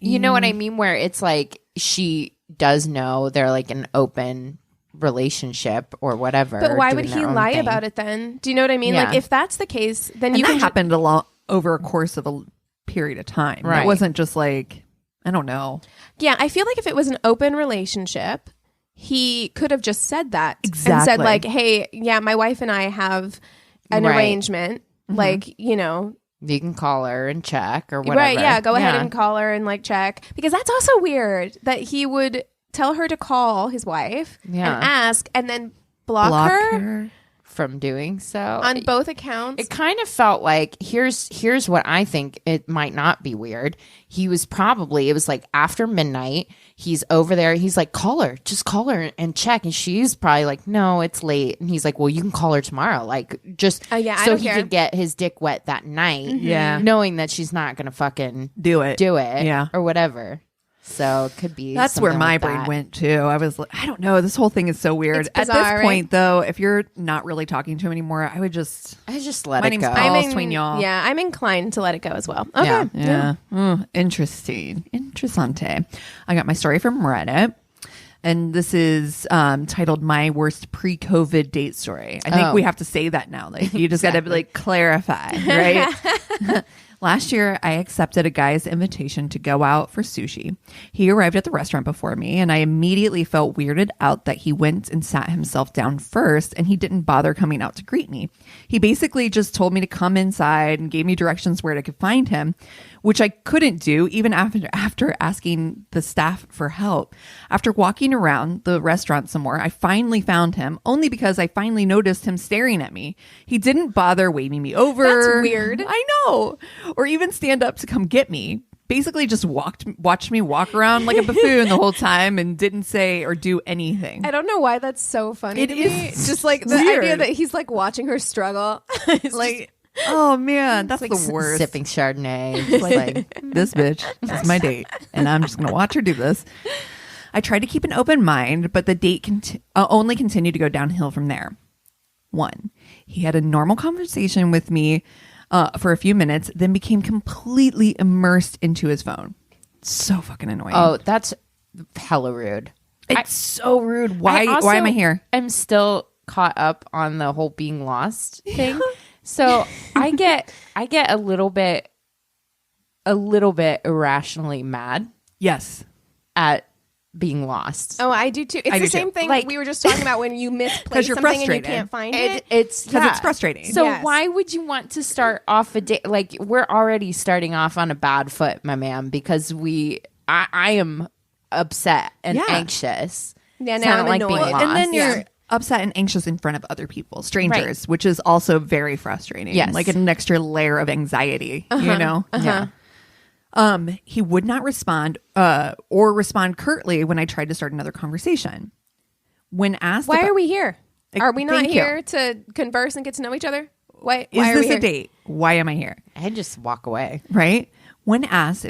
Speaker 1: you know what I mean? Where it's like she does know they're like an open relationship or whatever.
Speaker 3: But why
Speaker 1: doing
Speaker 3: would
Speaker 1: their
Speaker 3: he
Speaker 1: own
Speaker 3: lie
Speaker 1: thing.
Speaker 3: about it then? Do you know what I mean?
Speaker 1: Yeah.
Speaker 3: Like, if that's the case, then
Speaker 2: and
Speaker 3: you
Speaker 2: that
Speaker 3: can
Speaker 2: happened a lot over a course of a period of time.
Speaker 1: Right.
Speaker 2: It wasn't just like, I don't know.
Speaker 3: Yeah, I feel like if it was an open relationship, he could have just said that and said,
Speaker 2: Exactly.
Speaker 3: like, hey, yeah, my wife and I have an
Speaker 1: Right.
Speaker 3: arrangement. Like, you know,
Speaker 1: You can call her and check or whatever.
Speaker 3: right? Yeah, go ahead and call her and, like, check, because that's also weird that he would tell her to call his wife
Speaker 1: Yeah.
Speaker 3: and ask, and then block her
Speaker 1: from doing so
Speaker 3: on both accounts.
Speaker 1: It kind of felt like here's what I think. It might not be weird. He was probably, it was like after midnight. He's over there. He's like, just call her and check. And she's probably like, no, it's late. And he's like, well, you can call her tomorrow. Like, just
Speaker 3: yeah, I
Speaker 1: so
Speaker 3: don't
Speaker 1: he
Speaker 3: care.
Speaker 1: could get his dick wet that night.
Speaker 2: Yeah.
Speaker 1: Knowing that she's not going to fucking
Speaker 2: Do it.
Speaker 1: do it.
Speaker 2: Yeah.
Speaker 1: Or whatever. So it could be.
Speaker 2: That's where
Speaker 1: something
Speaker 2: my
Speaker 1: like
Speaker 2: brain
Speaker 1: that.
Speaker 2: went too. I was like, I don't know. This whole thing is so weird.
Speaker 3: It's
Speaker 2: At
Speaker 3: bizarre,
Speaker 2: this point, though, if you're not really talking to him anymore, I would just.
Speaker 1: I just let
Speaker 2: My
Speaker 1: it
Speaker 2: name's
Speaker 1: go.
Speaker 2: Paul. Between y'all.
Speaker 3: Yeah, I'm inclined to let it go as well. Okay.
Speaker 1: Yeah.
Speaker 2: Yeah. Interesting. Interessante. I got my story from Reddit. And this is titled "My Worst Pre-COVID Date Story." I think we have to say that now. Like you just got to like clarify, right? Last year, I accepted a guy's invitation to go out for sushi. He arrived at the restaurant before me, and I immediately felt weirded out that he went and sat himself down first, and he didn't bother coming out to greet me. He basically just told me to come inside and gave me directions where I could find him, which I couldn't do even after asking the staff for help. After walking around the restaurant some more, I finally found him, only because I finally noticed him staring at me. He didn't bother waving me over.
Speaker 3: That's weird.
Speaker 2: I know. Or even stand up to come get me. Basically just watched me walk around like a buffoon the whole time and didn't say or do anything.
Speaker 3: I don't know why that's so funny
Speaker 2: It
Speaker 3: to
Speaker 2: is
Speaker 3: me. Just like the
Speaker 2: weird.
Speaker 3: idea that he's like watching her struggle. It's
Speaker 2: Like, oh man, that's
Speaker 1: Like
Speaker 2: the worst.
Speaker 1: sipping Chardonnay. Just like
Speaker 2: This bitch is my date, and I'm just going to watch her do this. I tried to keep an open mind, but the date only continued to go downhill from there. 1, he had a normal conversation with me for a few minutes, then became completely immersed into his phone. So fucking annoying.
Speaker 1: oh, that's hella rude.
Speaker 2: It's so rude. Why am I here?
Speaker 1: I'm still caught up on the whole being lost thing. So I get a little bit irrationally mad
Speaker 2: Yes.
Speaker 1: at being lost.
Speaker 3: Oh, I do too. It's
Speaker 2: I
Speaker 3: the
Speaker 2: do
Speaker 3: same
Speaker 2: too.
Speaker 3: thing
Speaker 1: Like-
Speaker 3: we were just talking about when you misplace
Speaker 2: you're
Speaker 3: something and you
Speaker 2: frustrated.
Speaker 3: can't find it.
Speaker 1: It's
Speaker 2: Because it's frustrating.
Speaker 1: So
Speaker 3: Yes.
Speaker 1: why would you want to start off a day like we're already starting off on a bad foot, my man? Because I am upset and
Speaker 2: Yeah.
Speaker 1: anxious.
Speaker 3: Yeah,
Speaker 1: So
Speaker 3: now
Speaker 1: I don't
Speaker 3: I'm
Speaker 1: like being
Speaker 3: annoyed.
Speaker 1: lost.
Speaker 2: And then you're
Speaker 3: Yeah.
Speaker 2: upset and anxious in front of other people, strangers, which is also very frustrating.
Speaker 1: Yes.
Speaker 2: Like an extra layer of anxiety, you know?
Speaker 1: Yeah.
Speaker 2: He would not respond or respond curtly when I tried to start another conversation. When asked,
Speaker 3: Why are we here? Are we not
Speaker 2: Thank you.
Speaker 3: here to converse and get to know each other? Why
Speaker 2: Is
Speaker 3: are
Speaker 2: this
Speaker 3: we here?
Speaker 2: a date? Why am I here?
Speaker 1: I just walk away.
Speaker 2: Right? When asked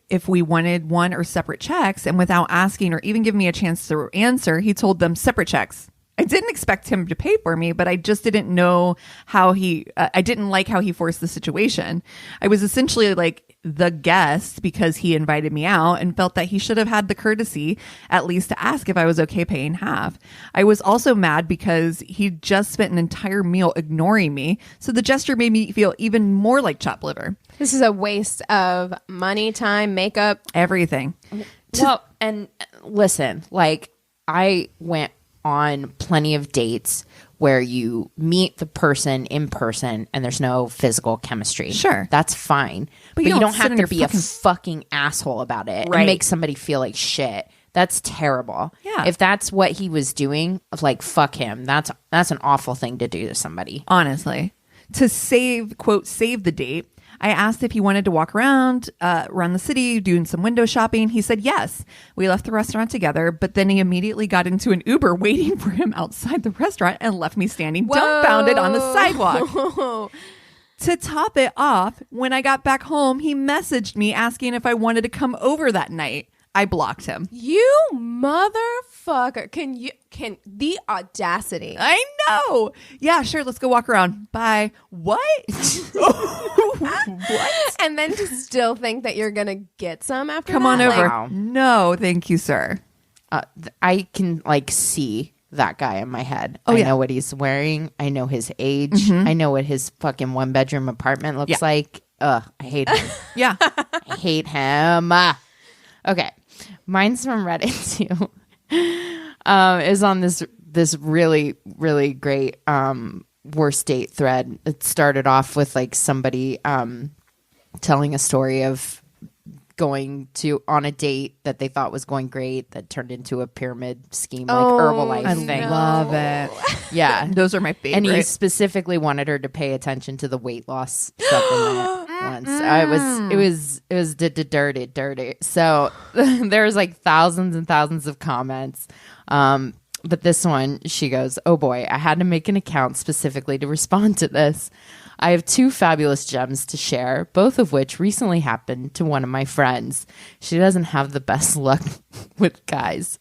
Speaker 2: if we wanted one or separate checks, and without asking or even giving me a chance to answer, he told them separate checks. I didn't expect him to pay for me, but I just didn't know how I didn't like how he forced the situation. I was essentially like the guest because he invited me out and felt that he should have had the courtesy at least to ask if I was okay paying half. I was also mad because he just spent an entire meal ignoring me. So the gesture made me feel even more like chopped liver.
Speaker 3: This is a waste of money, time, makeup.
Speaker 2: Everything.
Speaker 1: Well, and listen, like I went on plenty of dates where you meet the person in person and there's no physical chemistry.
Speaker 2: Sure.
Speaker 1: That's fine. But
Speaker 2: you
Speaker 1: you
Speaker 2: don't
Speaker 1: don't
Speaker 2: sit
Speaker 1: have
Speaker 2: in
Speaker 1: to
Speaker 2: your
Speaker 1: be a fucking asshole about it
Speaker 2: Right.
Speaker 1: and make somebody feel like shit. That's terrible.
Speaker 2: Yeah.
Speaker 1: If that's what he was doing, like fuck him. That's an awful thing to do to somebody.
Speaker 2: Honestly. To save the date, I asked if he wanted to walk around the city, doing some window shopping. He said yes. We left the restaurant together, but then he immediately got into an Uber waiting for him outside the restaurant and left me standing dumbfounded on the sidewalk. To top it off, when I got back home, he messaged me asking if I wanted to come over that night. I blocked him.
Speaker 3: You motherfucker. Can the audacity.
Speaker 2: I know. Yeah, sure. Let's go walk around. Bye. What? What?
Speaker 3: And then to still think that you're going to get some after
Speaker 2: Come
Speaker 3: that?
Speaker 2: on
Speaker 3: Like,
Speaker 2: over.
Speaker 1: Wow.
Speaker 2: No, thank you, sir.
Speaker 1: I can like see that guy in my head.
Speaker 2: Oh,
Speaker 1: I
Speaker 2: yeah.
Speaker 1: know what he's wearing. I know his age. I know what his fucking 1-bedroom apartment looks
Speaker 2: Yeah.
Speaker 1: like. Ugh, I hate him.
Speaker 2: Yeah.
Speaker 1: I hate him. Okay. Mine's from Reddit too. Is on this really, really great worst date thread. It started off with like somebody telling a story of going on a date that they thought was going great that turned into a pyramid scheme, like Herbalife
Speaker 2: I
Speaker 1: thing.
Speaker 2: love it.
Speaker 1: Yeah.
Speaker 2: Those are my favorite.
Speaker 1: And he specifically wanted her to pay attention to the weight loss supplement once. It was dirty. So there was like thousands and thousands of comments. But this one, she goes, "Oh boy, I had to make an account specifically to respond to this. I have 2 fabulous gems to share, both of which recently happened to one of my friends. She doesn't have the best luck with guys.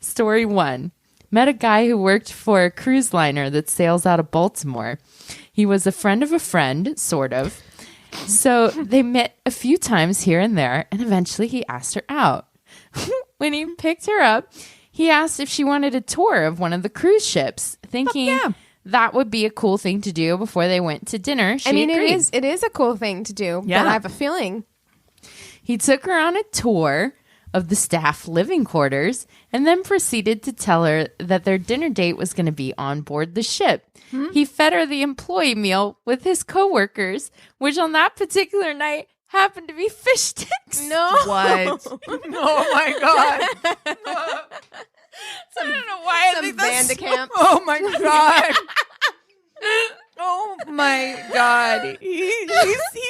Speaker 1: Story 1. Met a guy who worked for a cruise liner that sails out of Baltimore. He was a friend of a friend, sort of. So they met a few times here and there, and eventually he asked her out. When he picked her up, he asked if she wanted a tour of one of the cruise ships, thinking that would be a cool thing to do before they went to dinner. She agreed.
Speaker 3: It is a cool thing to do,
Speaker 2: Yeah.
Speaker 3: but I have a feeling.
Speaker 1: He took her on a tour of the staff living quarters and then proceeded to tell her that their dinner date was going to be on board the ship. He fed her the employee meal with his coworkers, which on that particular night happened to be fish sticks.
Speaker 3: No.
Speaker 2: What? Oh my god.
Speaker 1: I don't know why I
Speaker 3: Some
Speaker 1: think that's
Speaker 3: Vandecamp.
Speaker 2: Oh my god. Oh my god. He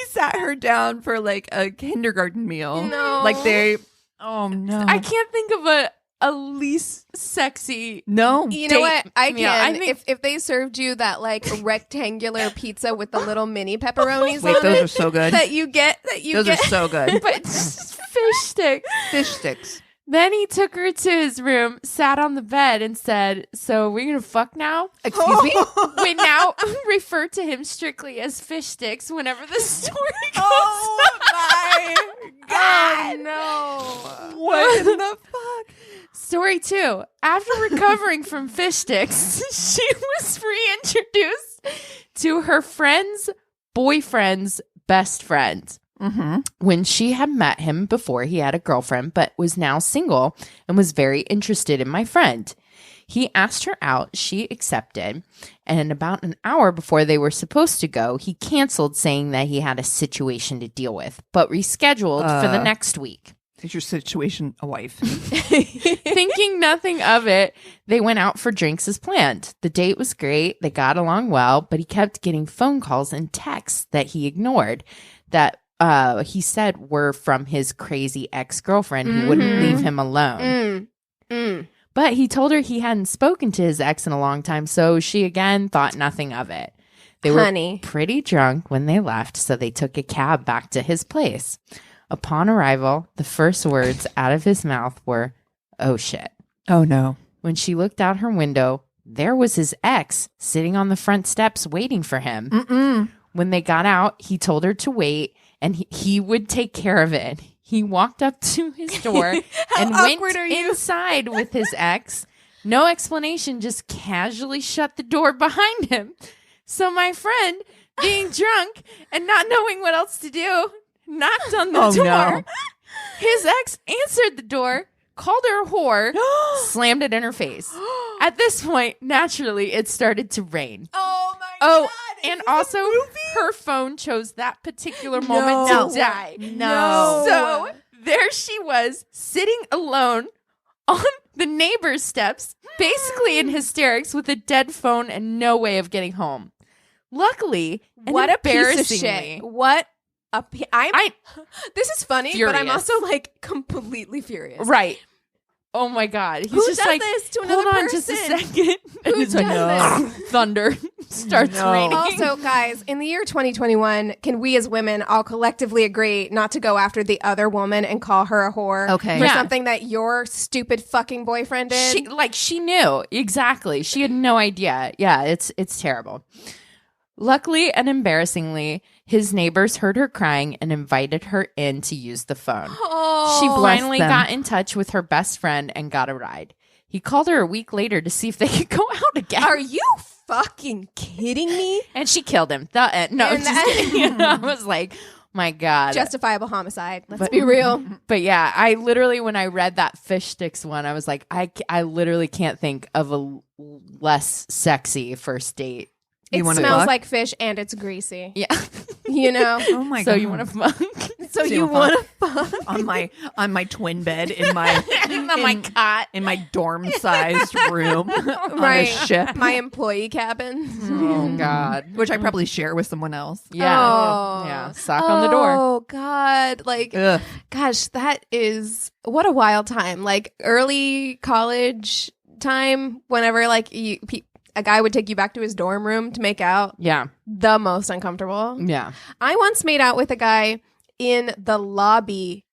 Speaker 2: sat her down for like a kindergarten meal.
Speaker 3: No.
Speaker 2: Like they oh no.
Speaker 1: I can't think of a least sexy.
Speaker 2: No.
Speaker 3: You know what? I can.
Speaker 1: Yeah, I think-
Speaker 3: if they served you that like rectangular pizza with the little mini pepperonis
Speaker 2: Wait,
Speaker 3: on
Speaker 2: those
Speaker 3: it
Speaker 2: are so good.
Speaker 3: that you get
Speaker 2: Those are so good.
Speaker 1: But fish sticks.
Speaker 2: Fish sticks.
Speaker 1: Then he took her to his room, sat on the bed, and said, "So we're gonna fuck now?"
Speaker 2: Excuse me?
Speaker 1: We now refer to him strictly as fish sticks whenever the story goes.
Speaker 2: Oh my god.
Speaker 1: no!
Speaker 2: What in the fuck?
Speaker 1: Story 2. After recovering from fish sticks, she was reintroduced to her friend's boyfriend's best friend. When she had met him before, he had a girlfriend, but was now single and was very interested in my friend. He asked her out. She accepted. And about an hour before they were supposed to go, he canceled, saying that he had a situation to deal with, but rescheduled for the next week.
Speaker 2: Is your situation a wife?
Speaker 1: Thinking nothing of it, they went out for drinks as planned. The date was great. They got along well, but he kept getting phone calls and texts that he ignored that he said were from his crazy ex-girlfriend who wouldn't leave him alone. But he told her he hadn't spoken to his ex in a long time, so she again thought nothing of it. They were pretty drunk when they left, so they took a cab back to his place. Upon arrival, the first words out of his mouth were, "Oh shit."
Speaker 2: Oh no.
Speaker 1: When she looked out her window, there was his ex sitting on the front steps waiting for him. When they got out, he told her to wait and he would take care of it. He walked up to his door and went inside with his ex. No explanation, just casually shut the door behind him. So my friend, being drunk and not knowing what else to do, knocked on the door.
Speaker 2: No.
Speaker 1: His ex answered the door, called her a whore, slammed it in her face. At this point, naturally, it started to rain.
Speaker 3: Oh my god.
Speaker 1: And also, her phone chose that particular moment to die.
Speaker 2: No.
Speaker 1: So there she was, sitting alone on the neighbor's steps, basically in hysterics with a dead phone and no way of getting home. Luckily, and
Speaker 3: What a piece of
Speaker 1: embarrassingly,
Speaker 3: shit. What a this is funny, but I'm
Speaker 1: Furious.
Speaker 3: also like completely furious.
Speaker 1: right. Oh my God. He's
Speaker 3: Who
Speaker 1: just
Speaker 3: does
Speaker 1: like,
Speaker 3: this to
Speaker 1: hold
Speaker 3: another
Speaker 1: on just a
Speaker 3: person?
Speaker 1: second. And
Speaker 3: Who
Speaker 1: it's like,
Speaker 3: does
Speaker 1: thunder starts raining.
Speaker 3: Also, guys, in the year 2021, can we as women all collectively agree not to go after the other woman and call her a whore
Speaker 2: Okay.
Speaker 3: for
Speaker 1: Yeah.
Speaker 3: something that your stupid fucking boyfriend did?
Speaker 1: She knew exactly. She had no idea. Yeah, it's terrible. Luckily and embarrassingly, his neighbors heard her crying and invited her in to use the phone. She finally
Speaker 2: them.
Speaker 1: got in touch with her best friend and got a ride. He called her a week later to see if they could go out again.
Speaker 3: Are you fucking kidding me?
Speaker 1: And she killed him. No,
Speaker 3: And
Speaker 1: just
Speaker 3: that-
Speaker 1: kidding. I was like, my God.
Speaker 3: Justifiable homicide. Let's be real.
Speaker 1: But yeah, I literally, when I read that fish sticks one, I was like, I literally can't think of a less sexy first date.
Speaker 3: It
Speaker 2: wanna
Speaker 3: smells
Speaker 2: fuck?
Speaker 3: like fish and it's greasy.
Speaker 1: Yeah.
Speaker 3: You know?
Speaker 2: Oh my
Speaker 1: So
Speaker 2: god.
Speaker 1: you want to fuck?
Speaker 3: So
Speaker 2: you
Speaker 3: you
Speaker 2: wanna
Speaker 3: want to fuck?
Speaker 2: on my twin bed in my
Speaker 1: On my cot.
Speaker 2: in my dorm sized room on
Speaker 3: Right.
Speaker 2: a ship,
Speaker 3: My employee cabin.
Speaker 1: Oh God.
Speaker 2: which I probably share with someone else.
Speaker 1: Yeah.
Speaker 3: Oh.
Speaker 1: Yeah. Sock on the door.
Speaker 3: Oh God. Like,
Speaker 2: Ugh.
Speaker 3: gosh, that is what a wild time. Like early college time, whenever like a guy would take you back to his dorm room to make out,
Speaker 1: Yeah.
Speaker 3: the most uncomfortable.
Speaker 1: Yeah.
Speaker 3: I once made out with a guy in the lobby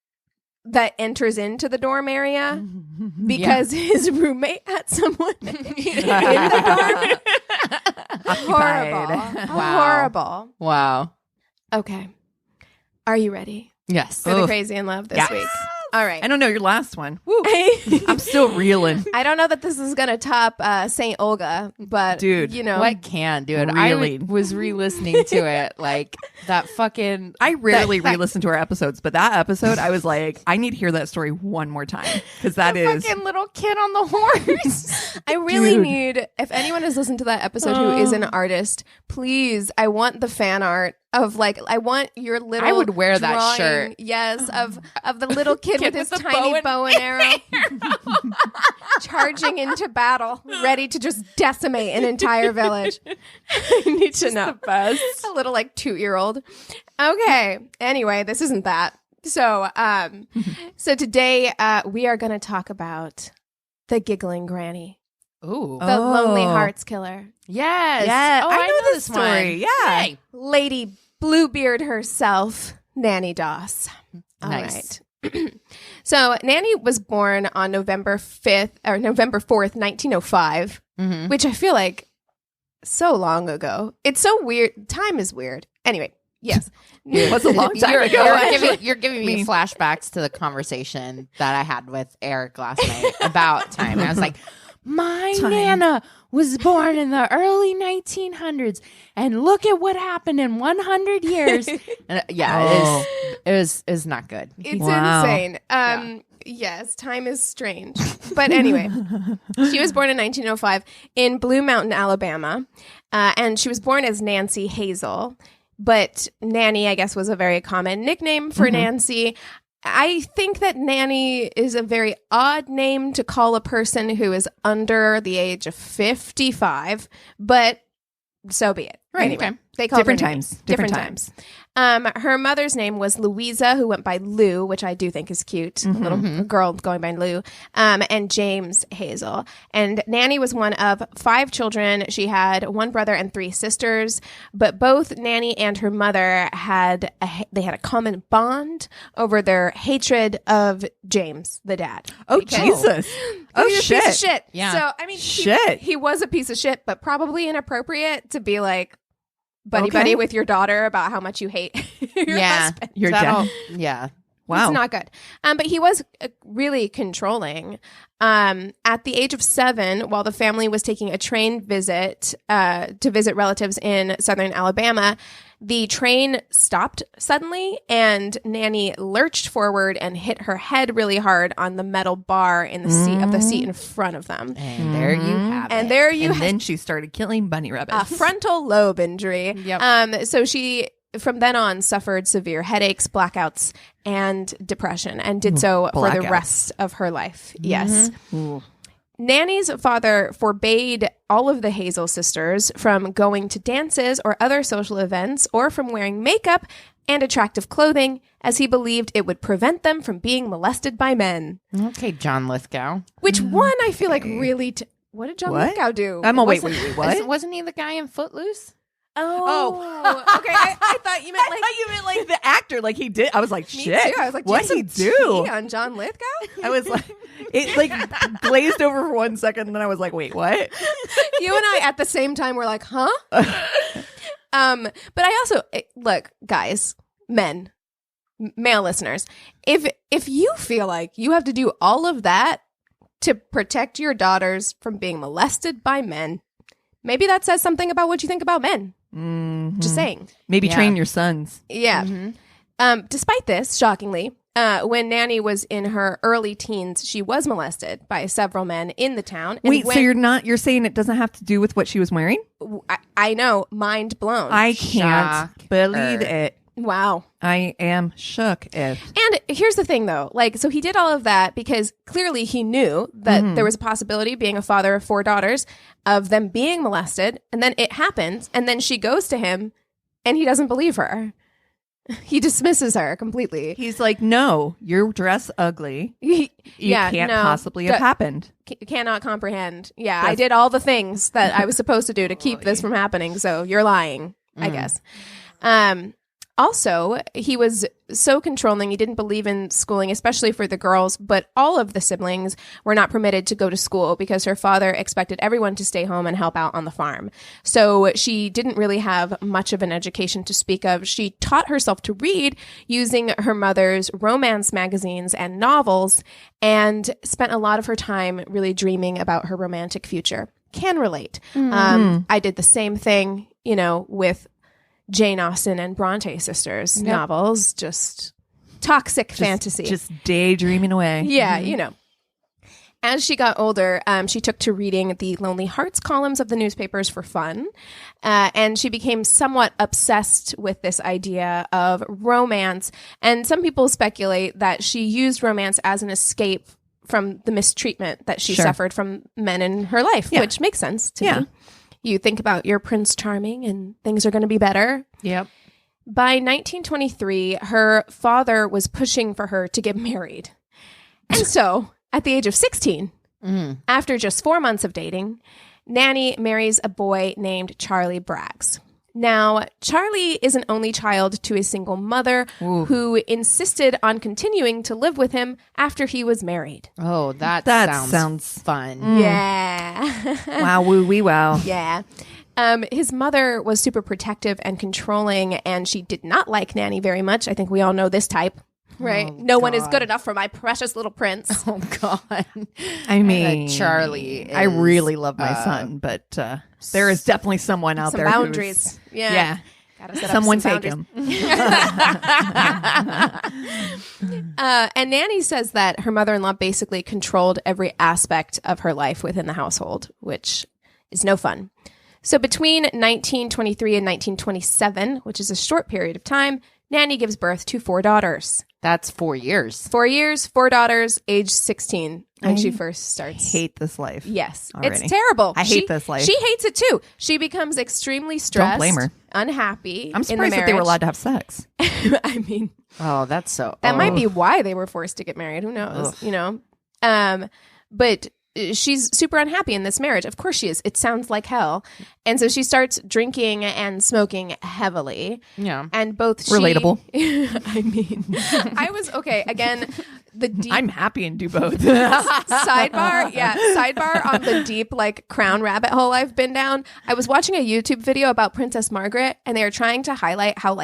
Speaker 3: that enters into the dorm area because his roommate had someone in the dorm. Horrible.
Speaker 1: Wow.
Speaker 3: Horrible.
Speaker 1: Wow.
Speaker 3: Okay. Are you ready
Speaker 1: Yes.
Speaker 3: for the
Speaker 2: Oof.
Speaker 3: crazy in love this
Speaker 2: Yes.
Speaker 3: week? All right.
Speaker 2: I don't know your last one. Woo. I'm still reeling.
Speaker 3: I don't know that this is going to top St. Olga, but
Speaker 2: Dude,
Speaker 3: you know.
Speaker 1: What can, dude?
Speaker 2: Really?
Speaker 1: I was re-listening to it, like that fucking.
Speaker 2: I rarely re-listen to our episodes, but that episode, I was like, I need to hear that story one more time because that is
Speaker 1: fucking little kid on the horse.
Speaker 3: I really
Speaker 2: Dude.
Speaker 3: need, if anyone has listened to that episode who is an artist, please, I want the fan art of like, I want your little
Speaker 1: I would wear that
Speaker 3: drawing,
Speaker 1: shirt.
Speaker 3: Yes, of the little kid with his
Speaker 1: with the
Speaker 3: tiny bow and arrow charging into battle, ready to just decimate an entire village. I need to know.
Speaker 1: The best.
Speaker 3: A little like 2-year-old. Okay. Anyway, this isn't that. So, so today we are going to talk about the giggling granny,
Speaker 1: Ooh.
Speaker 3: the lonely hearts killer,
Speaker 1: Yes.
Speaker 2: Yeah,
Speaker 1: Oh,
Speaker 2: I know this
Speaker 1: one.
Speaker 2: story. Yeah.
Speaker 1: Yay.
Speaker 3: Lady Bluebeard herself, Nannie Doss. All
Speaker 1: Nice.
Speaker 3: right. So Nannie was born on November 4th, 1905, which I feel like so long ago. It's so weird. Time is weird. Anyway, yes.
Speaker 2: It was a long time ago.
Speaker 1: You're giving me flashbacks to the conversation that I had with Eric last night about time. I was like, my Nana was born in the early 1900s, and look at what happened in 100 years. And, it was not good.
Speaker 3: It's
Speaker 2: Wow.
Speaker 3: insane. Yes, time is strange. But anyway, she was born in 1905 in Blue Mountain, Alabama. And she was born as Nancy Hazel. But Nannie, I guess, was a very common nickname for Nancy. I think that Nannie is a very odd name to call a person who is under the age of 55, but so be it.
Speaker 2: Right.
Speaker 3: Anyway,
Speaker 1: Okay.
Speaker 3: they called
Speaker 2: Different
Speaker 3: her Nannie.
Speaker 2: times.
Speaker 3: Different times. Her mother's name was Louisa, who went by Lou, which I do think is cute. A little girl going by Lou, and James Hazel. And Nannie was one of 5 children. She had 1 brother and 3 sisters, but both Nannie and her mother had a common bond over their hatred of James, the dad.
Speaker 2: Oh,
Speaker 3: Because
Speaker 2: Jesus. Oh,
Speaker 3: he was a piece of shit.
Speaker 1: Yeah.
Speaker 3: So I mean,
Speaker 2: Shit.
Speaker 3: he was a piece of shit, but probably inappropriate to be like buddy
Speaker 2: Okay.
Speaker 3: buddy with your daughter about how much you hate your husband.
Speaker 2: Your
Speaker 1: That'll-
Speaker 2: dad.
Speaker 1: Yeah.
Speaker 2: Wow.
Speaker 3: It's not good. But he was really controlling. At the age of 7, while the family was taking a train visit to visit relatives in southern Alabama, the train stopped suddenly, and Nannie lurched forward and hit her head really hard on the metal bar in the seat in front of them.
Speaker 1: And there you have
Speaker 3: And
Speaker 1: it.
Speaker 3: there you
Speaker 2: And
Speaker 3: have
Speaker 2: then she started killing bunny
Speaker 3: a
Speaker 2: rabbits.
Speaker 3: frontal lobe injury.
Speaker 1: Yep.
Speaker 3: So she, from then on, suffered severe headaches, blackouts, and depression, and did so for the
Speaker 2: blackouts.
Speaker 3: rest of her life. Yes. Nannie's father forbade all of the Hazel sisters from going to dances or other social events or from wearing makeup and attractive clothing, as he believed it would prevent them from being molested by men.
Speaker 1: Okay, John Lithgow.
Speaker 3: Which one I feel like really... what did John
Speaker 2: What?
Speaker 3: Lithgow do?
Speaker 2: Wait,
Speaker 3: Wasn't-
Speaker 2: what?
Speaker 1: Wasn't he the guy in Footloose?
Speaker 3: Oh, okay. I thought you meant
Speaker 2: I
Speaker 3: like...
Speaker 2: thought you meant like the actor, like he did. I was like,
Speaker 3: Me
Speaker 2: shit.
Speaker 3: too. I was like,
Speaker 2: what
Speaker 3: "Do you
Speaker 2: he
Speaker 3: have some
Speaker 2: do?
Speaker 3: tea on John Lithgow?
Speaker 2: I was like, it like glazed over for 1 second, and then I was like, wait, what?
Speaker 3: You and I at the same time were like, huh? But I also look, guys, men, male listeners, if you feel like you have to do all of that to protect your daughters from being molested by men, maybe that says something about what you think about men. Just saying.
Speaker 2: Maybe
Speaker 1: Yeah.
Speaker 2: train your sons.
Speaker 3: Yeah. Despite this, shockingly, when Nannie was in her early teens, she was molested by several men in the town. And
Speaker 2: Wait, so you're saying it doesn't have to do with what she was wearing?
Speaker 3: I know, mind blown.
Speaker 2: I can't
Speaker 1: Shocker.
Speaker 2: believe it.
Speaker 3: Wow.
Speaker 2: I am shook. If
Speaker 3: And here's the thing, though. Like, so he did all of that because clearly he knew that there was a possibility, being a father of 4 daughters, of them being molested. And then it happens. And then she goes to him and he doesn't believe her. He dismisses her completely.
Speaker 2: he's like, no, your dress ugly.
Speaker 3: He,
Speaker 2: You can't possibly have happened.
Speaker 3: Cannot comprehend. Yeah, I did all the things that I was supposed to do to keep this from happening. So you're lying, I guess. Also, he was so controlling. He didn't believe in schooling, especially for the girls, but all of the siblings were not permitted to go to school because her father expected everyone to stay home and help out on the farm. So she didn't really have much of an education to speak of. She taught herself to read using her mother's romance magazines and novels, and spent a lot of her time really dreaming about her romantic future. Can relate. I did the same thing, with Jane Austen and Bronte sisters novels, just toxic fantasy.
Speaker 2: Just daydreaming away.
Speaker 3: Yeah, As she got older, she took to reading the Lonely Hearts columns of the newspapers for fun. And she became somewhat obsessed with this idea of romance. And some people speculate that she used romance as an escape from the mistreatment that she suffered from men in her life, which makes sense to me. You think about your Prince Charming and things are going to be better.
Speaker 1: Yep.
Speaker 3: By 1923, her father was pushing for her to get married. And so, at the age of 16, after just 4 months of dating, Nannie marries a boy named Charlie Braggs. Now, Charlie is an only child to a single mother who insisted on continuing to live with him after he was married.
Speaker 1: Oh, that sounds fun.
Speaker 3: Yeah.
Speaker 2: Wow, woo-wee wow.
Speaker 3: Yeah. His mother was super protective and controlling, and she did not like Nannie very much. I think we all know this type, right? No one is good enough for my precious little prince.
Speaker 1: Oh, God.
Speaker 2: I mean,
Speaker 1: Charlie
Speaker 2: I really love my son, but there is definitely someone out
Speaker 3: Some
Speaker 2: there
Speaker 3: boundaries. Yeah. Gotta set up
Speaker 2: Someone
Speaker 3: some
Speaker 2: take
Speaker 3: boundaries.
Speaker 2: him.
Speaker 3: And Nannie says that her mother-in-law basically controlled every aspect of her life within the household, which is no fun. So between 1923 and 1927, which is a short period of time, Nannie gives birth to 4 daughters.
Speaker 1: That's 4 years.
Speaker 3: 4 years, 4 daughters, age 16 when she first starts.
Speaker 2: Hate this life.
Speaker 3: Yes.
Speaker 2: Already.
Speaker 3: It's terrible.
Speaker 2: I hate this life.
Speaker 3: She hates it too. She becomes extremely stressed.
Speaker 2: Don't blame her.
Speaker 3: Unhappy.
Speaker 2: I'm surprised that they were allowed to have sex.
Speaker 3: I mean,
Speaker 1: Oh, that's so...
Speaker 3: that might be why they were forced to get married. Who knows? But she's super unhappy in this marriage. Of course she is. It sounds like hell. And so she starts drinking and smoking heavily.
Speaker 1: Yeah.
Speaker 3: And both
Speaker 2: Relatable.
Speaker 3: I mean, I was, okay, again, the deep...
Speaker 2: I'm happy and do both.
Speaker 3: sidebar on the deep, crown rabbit hole I've been down. I was watching a YouTube video about Princess Margaret, and they were trying to highlight how,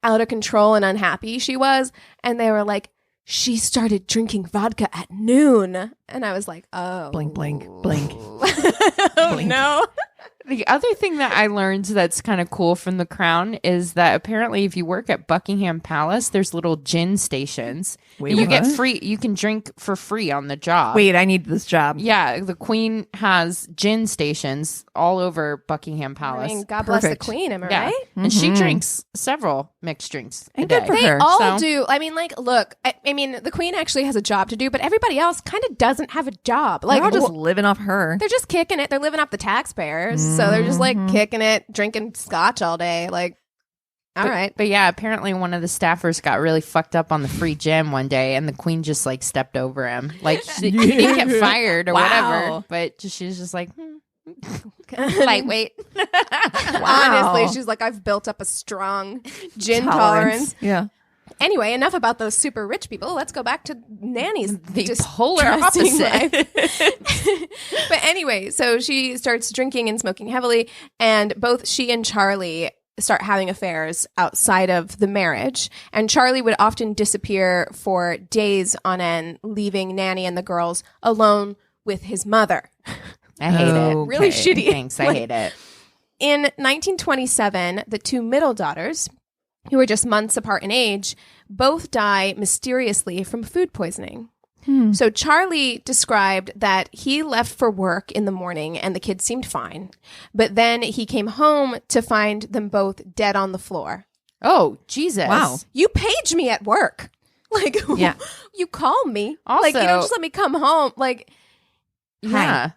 Speaker 3: out of control and unhappy she was. And they were like, she started drinking vodka at noon. And I was like, oh.
Speaker 2: Blink, blink, blink.
Speaker 3: Oh, no.
Speaker 1: The other thing that I learned that's kind of cool from The Crown is that apparently if you work at Buckingham Palace, there's little gin stations.
Speaker 2: Wait,
Speaker 1: you get
Speaker 2: what?
Speaker 1: free. You can drink for free on the job.
Speaker 2: Wait, I need this job.
Speaker 1: Yeah, the Queen has gin stations all over Buckingham Palace.
Speaker 3: I mean, God bless the
Speaker 2: Perfect.
Speaker 3: Queen, am I
Speaker 1: Yeah.
Speaker 3: right?
Speaker 1: And she drinks several mixed drinks a
Speaker 2: And good
Speaker 1: day.
Speaker 2: for
Speaker 3: They
Speaker 2: her.
Speaker 3: all
Speaker 1: So-
Speaker 3: do. I mean, look, I mean, the Queen actually has a job to do, but everybody else kind of doesn't have a job.
Speaker 2: They're all just living off her.
Speaker 3: they're just kicking it. They're living off the taxpayers. So they're just kicking it, drinking scotch all day. All right.
Speaker 1: But yeah, apparently one of the staffers got really fucked up on the free gin one day, and the Queen just stepped over him. He didn't get fired or whatever, but she's just like, lightweight.
Speaker 3: Honestly, she's like, I've built up a strong gin tolerance.
Speaker 2: Yeah.
Speaker 3: Anyway, enough about those super rich people. Let's go back to Nannie's
Speaker 1: The
Speaker 3: just
Speaker 1: polar
Speaker 3: distressing
Speaker 1: opposite.
Speaker 3: life. But anyway, so she starts drinking and smoking heavily, and both she and Charlie start having affairs outside of the marriage. And Charlie would often disappear for days on end, leaving Nannie and the girls alone with his mother.
Speaker 1: I hate it.
Speaker 3: Really shitty.
Speaker 1: Thanks, I hate it.
Speaker 3: In 1927, the 2 middle daughters, who were just months apart in age, both die mysteriously from food poisoning. So Charlie described that he left for work in the morning and the kids seemed fine. But then he came home to find them both dead on the floor.
Speaker 1: Oh, Jesus.
Speaker 2: Wow.
Speaker 3: You page me at work.
Speaker 2: Yeah.
Speaker 3: You call me. you
Speaker 1: Also-
Speaker 3: don't just let me come home.
Speaker 1: Yeah.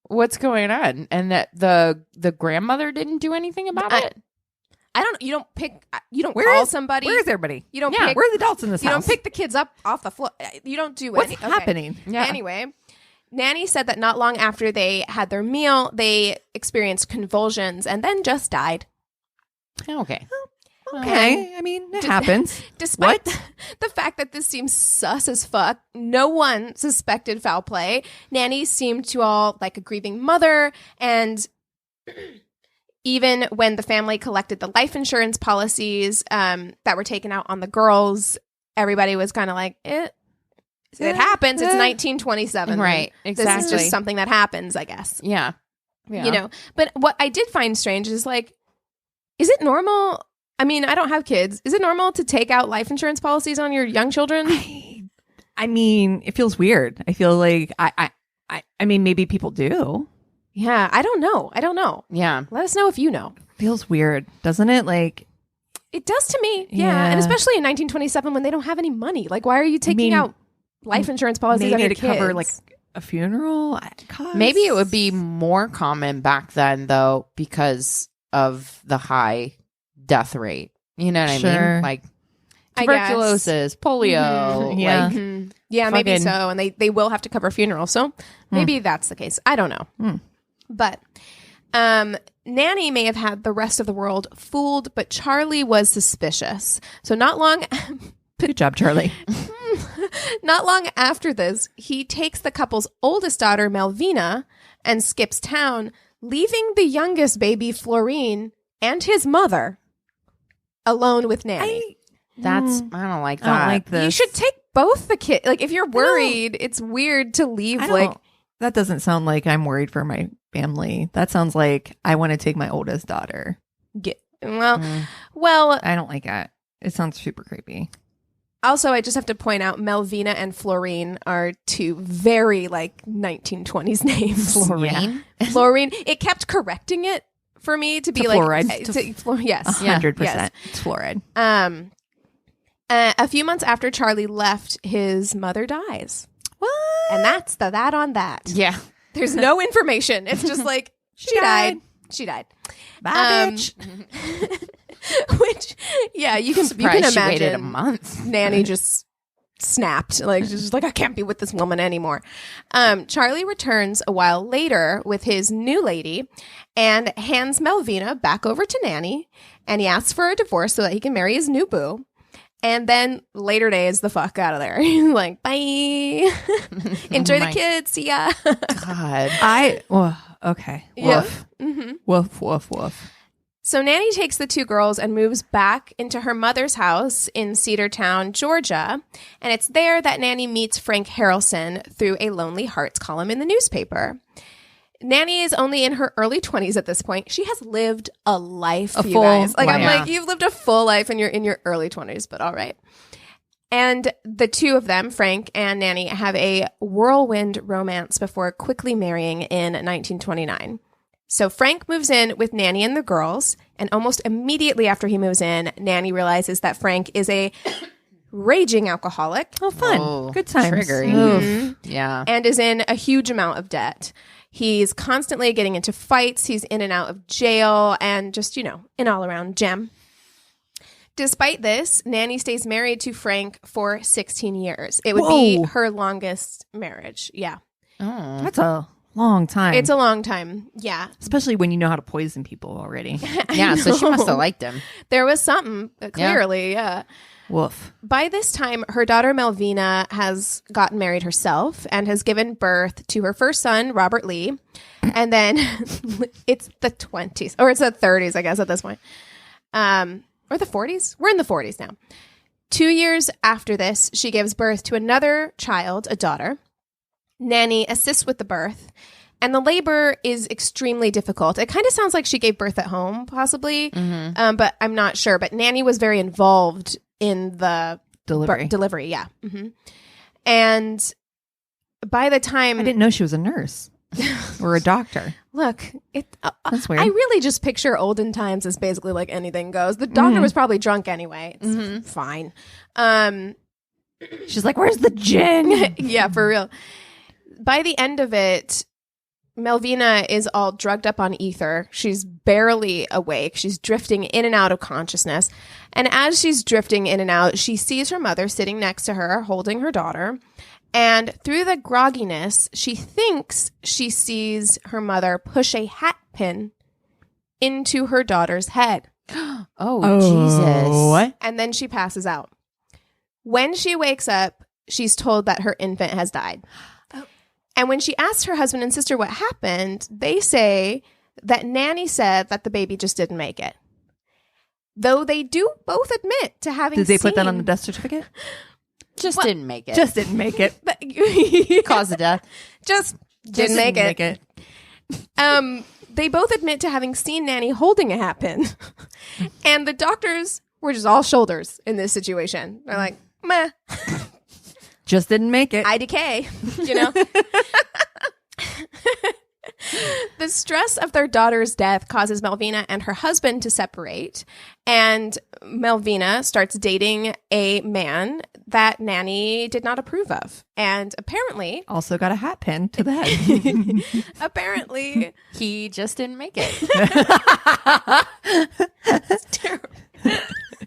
Speaker 1: What's going on? And that the grandmother didn't do anything about it?
Speaker 3: I don't, you don't
Speaker 2: Where
Speaker 3: call
Speaker 2: is-
Speaker 3: somebody.
Speaker 2: Where's everybody?
Speaker 3: You don't
Speaker 1: Yeah,
Speaker 3: pick,
Speaker 2: Where's the adults in this
Speaker 3: you
Speaker 2: house?
Speaker 3: don't pick the kids up off the floor. You don't do
Speaker 2: What's
Speaker 3: anything.
Speaker 2: happening?
Speaker 1: Yeah.
Speaker 3: Anyway, Nannie said that not long after they had their meal, they experienced convulsions and then just died.
Speaker 1: Okay.
Speaker 2: Okay. I mean, it happens.
Speaker 3: Despite the fact that this seems sus as fuck, no one suspected foul play. Nannie seemed to all like a grieving mother, and even when the family collected the life insurance policies that were taken out on the girls, everybody was kind of like, it happens. It's 1927.
Speaker 1: Right. Exactly.
Speaker 3: This is just something that happens, I guess.
Speaker 1: Yeah.
Speaker 3: You know, but what I did find strange is like, is it normal? I mean, I don't have kids. Is it normal to take out life insurance policies on your young children?
Speaker 2: I mean, it feels weird. I feel like I mean, maybe people do.
Speaker 3: Yeah, I don't know.
Speaker 1: Yeah.
Speaker 3: Let us know if you know.
Speaker 2: Feels weird, doesn't it? Like,
Speaker 3: it does to me. Yeah. And especially in 1927 when they don't have any money. Like, why are you taking out life insurance policies on your kids?
Speaker 2: Cover like a funeral cost?
Speaker 1: Maybe it would be more common back then, though, because of the high death rate. You know what I mean? Like tuberculosis, polio.
Speaker 2: Mm-hmm. Yeah.
Speaker 3: Like, yeah, maybe so. And they will have to cover funerals. So maybe that's the case. I don't know. But Nannie may have had the rest of the world fooled, but Charlie was suspicious. So not long...
Speaker 2: Good job, Charlie.
Speaker 3: Not long after this, he takes the couple's oldest daughter, Melvina, and skips town, leaving the youngest baby, Florine, and his mother alone with Nannie.
Speaker 1: I don't like that.
Speaker 2: I don't like this.
Speaker 3: You should take both the kids. Like, if you're worried, it's weird to leave.
Speaker 2: That doesn't sound like I'm worried for my family. That sounds like I want to take my oldest daughter.
Speaker 3: Well,
Speaker 2: I don't like it. It sounds super creepy.
Speaker 3: Also, I just have to point out Melvina and Florine are two very 1920s names.
Speaker 1: Florine?
Speaker 3: Yeah. Florine. It kept correcting it for me to be
Speaker 2: fluoride.
Speaker 3: Yes.
Speaker 2: 100%.
Speaker 3: Yes.
Speaker 2: It's fluoride.
Speaker 3: A few months after Charlie left, his mother dies.
Speaker 2: What?
Speaker 3: And that's that on that.
Speaker 1: Yeah.
Speaker 3: There's no information. It's just like, she died. She died.
Speaker 2: Bye, bitch.
Speaker 3: Which, yeah, you can imagine.
Speaker 1: She waited a month.
Speaker 3: Nannie just snapped. Like, she's just like, I can't be with this woman anymore. Charlie returns a while later with his new lady and hands Melvina back over to Nannie. And he asks for a divorce so that he can marry his new boo. And then later days, the fuck out of there. He's like, bye. Enjoy the kids. See ya.
Speaker 1: God.
Speaker 2: Okay.
Speaker 3: Yeah.
Speaker 2: Woof. Mm-hmm. Woof, woof, woof.
Speaker 3: So Nannie takes the two girls and moves back into her mother's house in Cedartown, Georgia. And it's there that Nannie meets Frank Harrelson through a Lonely Hearts column in the newspaper. Nannie is only in her early 20s at this point. She has lived a life, you guys. Like, I'm like, you've lived a full life and you're in your early 20s, but all right. And the two of them, Frank and Nannie, have a whirlwind romance before quickly marrying in 1929. So Frank moves in with Nannie and the girls, and almost immediately after he moves in, Nannie realizes that Frank is a raging alcoholic.
Speaker 2: Oh, fun.
Speaker 1: Oh,
Speaker 2: good times.
Speaker 1: Triggering.
Speaker 3: Mm-hmm.
Speaker 1: Yeah.
Speaker 3: And is in a huge amount of debt. He's constantly getting into fights. He's in and out of jail and just, an all-around gem. Despite this, Nannie stays married to Frank for 16 years. It would be her longest marriage. Yeah.
Speaker 1: Oh.
Speaker 2: That's a long time.
Speaker 3: It's a long time. Yeah.
Speaker 2: Especially when you know how to poison people already.
Speaker 1: Yeah, so she must have liked him.
Speaker 3: There was something, clearly, yeah.
Speaker 2: Woof.
Speaker 3: By this time, her daughter Melvina has gotten married herself and has given birth to her first son, Robert Lee. And then it's the 20s, or it's the 30s, I guess, at this point. Or the 40s? We're in the 40s now. 2 years after this, she gives birth to another child, a daughter. Nannie assists with the birth. And the labor is extremely difficult. It kind of sounds like she gave birth at home, possibly, but I'm not sure. But Nannie was very involved in the delivery, yeah. Mm-hmm. And by the time...
Speaker 2: I didn't know she was a nurse or a doctor.
Speaker 3: Look,
Speaker 2: that's weird.
Speaker 3: I really just picture olden times as basically like anything goes. The doctor was probably drunk anyway. It's fine.
Speaker 2: She's like, where's the gin?
Speaker 3: Yeah, for real. By the end of it, Melvina is all drugged up on ether. She's barely awake. She's drifting in and out of consciousness. And as she's drifting in and out, she sees her mother sitting next to her, holding her daughter. And through the grogginess, she thinks she sees her mother push a hat pin into her daughter's head.
Speaker 1: Oh, Jesus.
Speaker 2: What?
Speaker 3: And then she passes out. When she wakes up, she's told that her infant has died. And when she asks her husband and sister what happened, they say that Nannie said that the baby just didn't make it. Though they do both admit to having
Speaker 2: Did they put that
Speaker 3: seen-
Speaker 2: on the death certificate?
Speaker 1: Just didn't make it.
Speaker 2: Just didn't make it.
Speaker 1: Cause of death.
Speaker 3: Just didn't make it. They both admit to having seen Nannie holding it happen. And the doctors were just all shoulders in this situation. They're like, meh,
Speaker 2: Just didn't make it.
Speaker 3: IDK, you know? The stress of their daughter's death causes Melvina and her husband to separate, and Melvina starts dating a man that Nannie did not approve of. And apparently,
Speaker 2: Also got a hat pin to the head.
Speaker 3: apparently,
Speaker 1: He just didn't make it.
Speaker 3: it's terrible.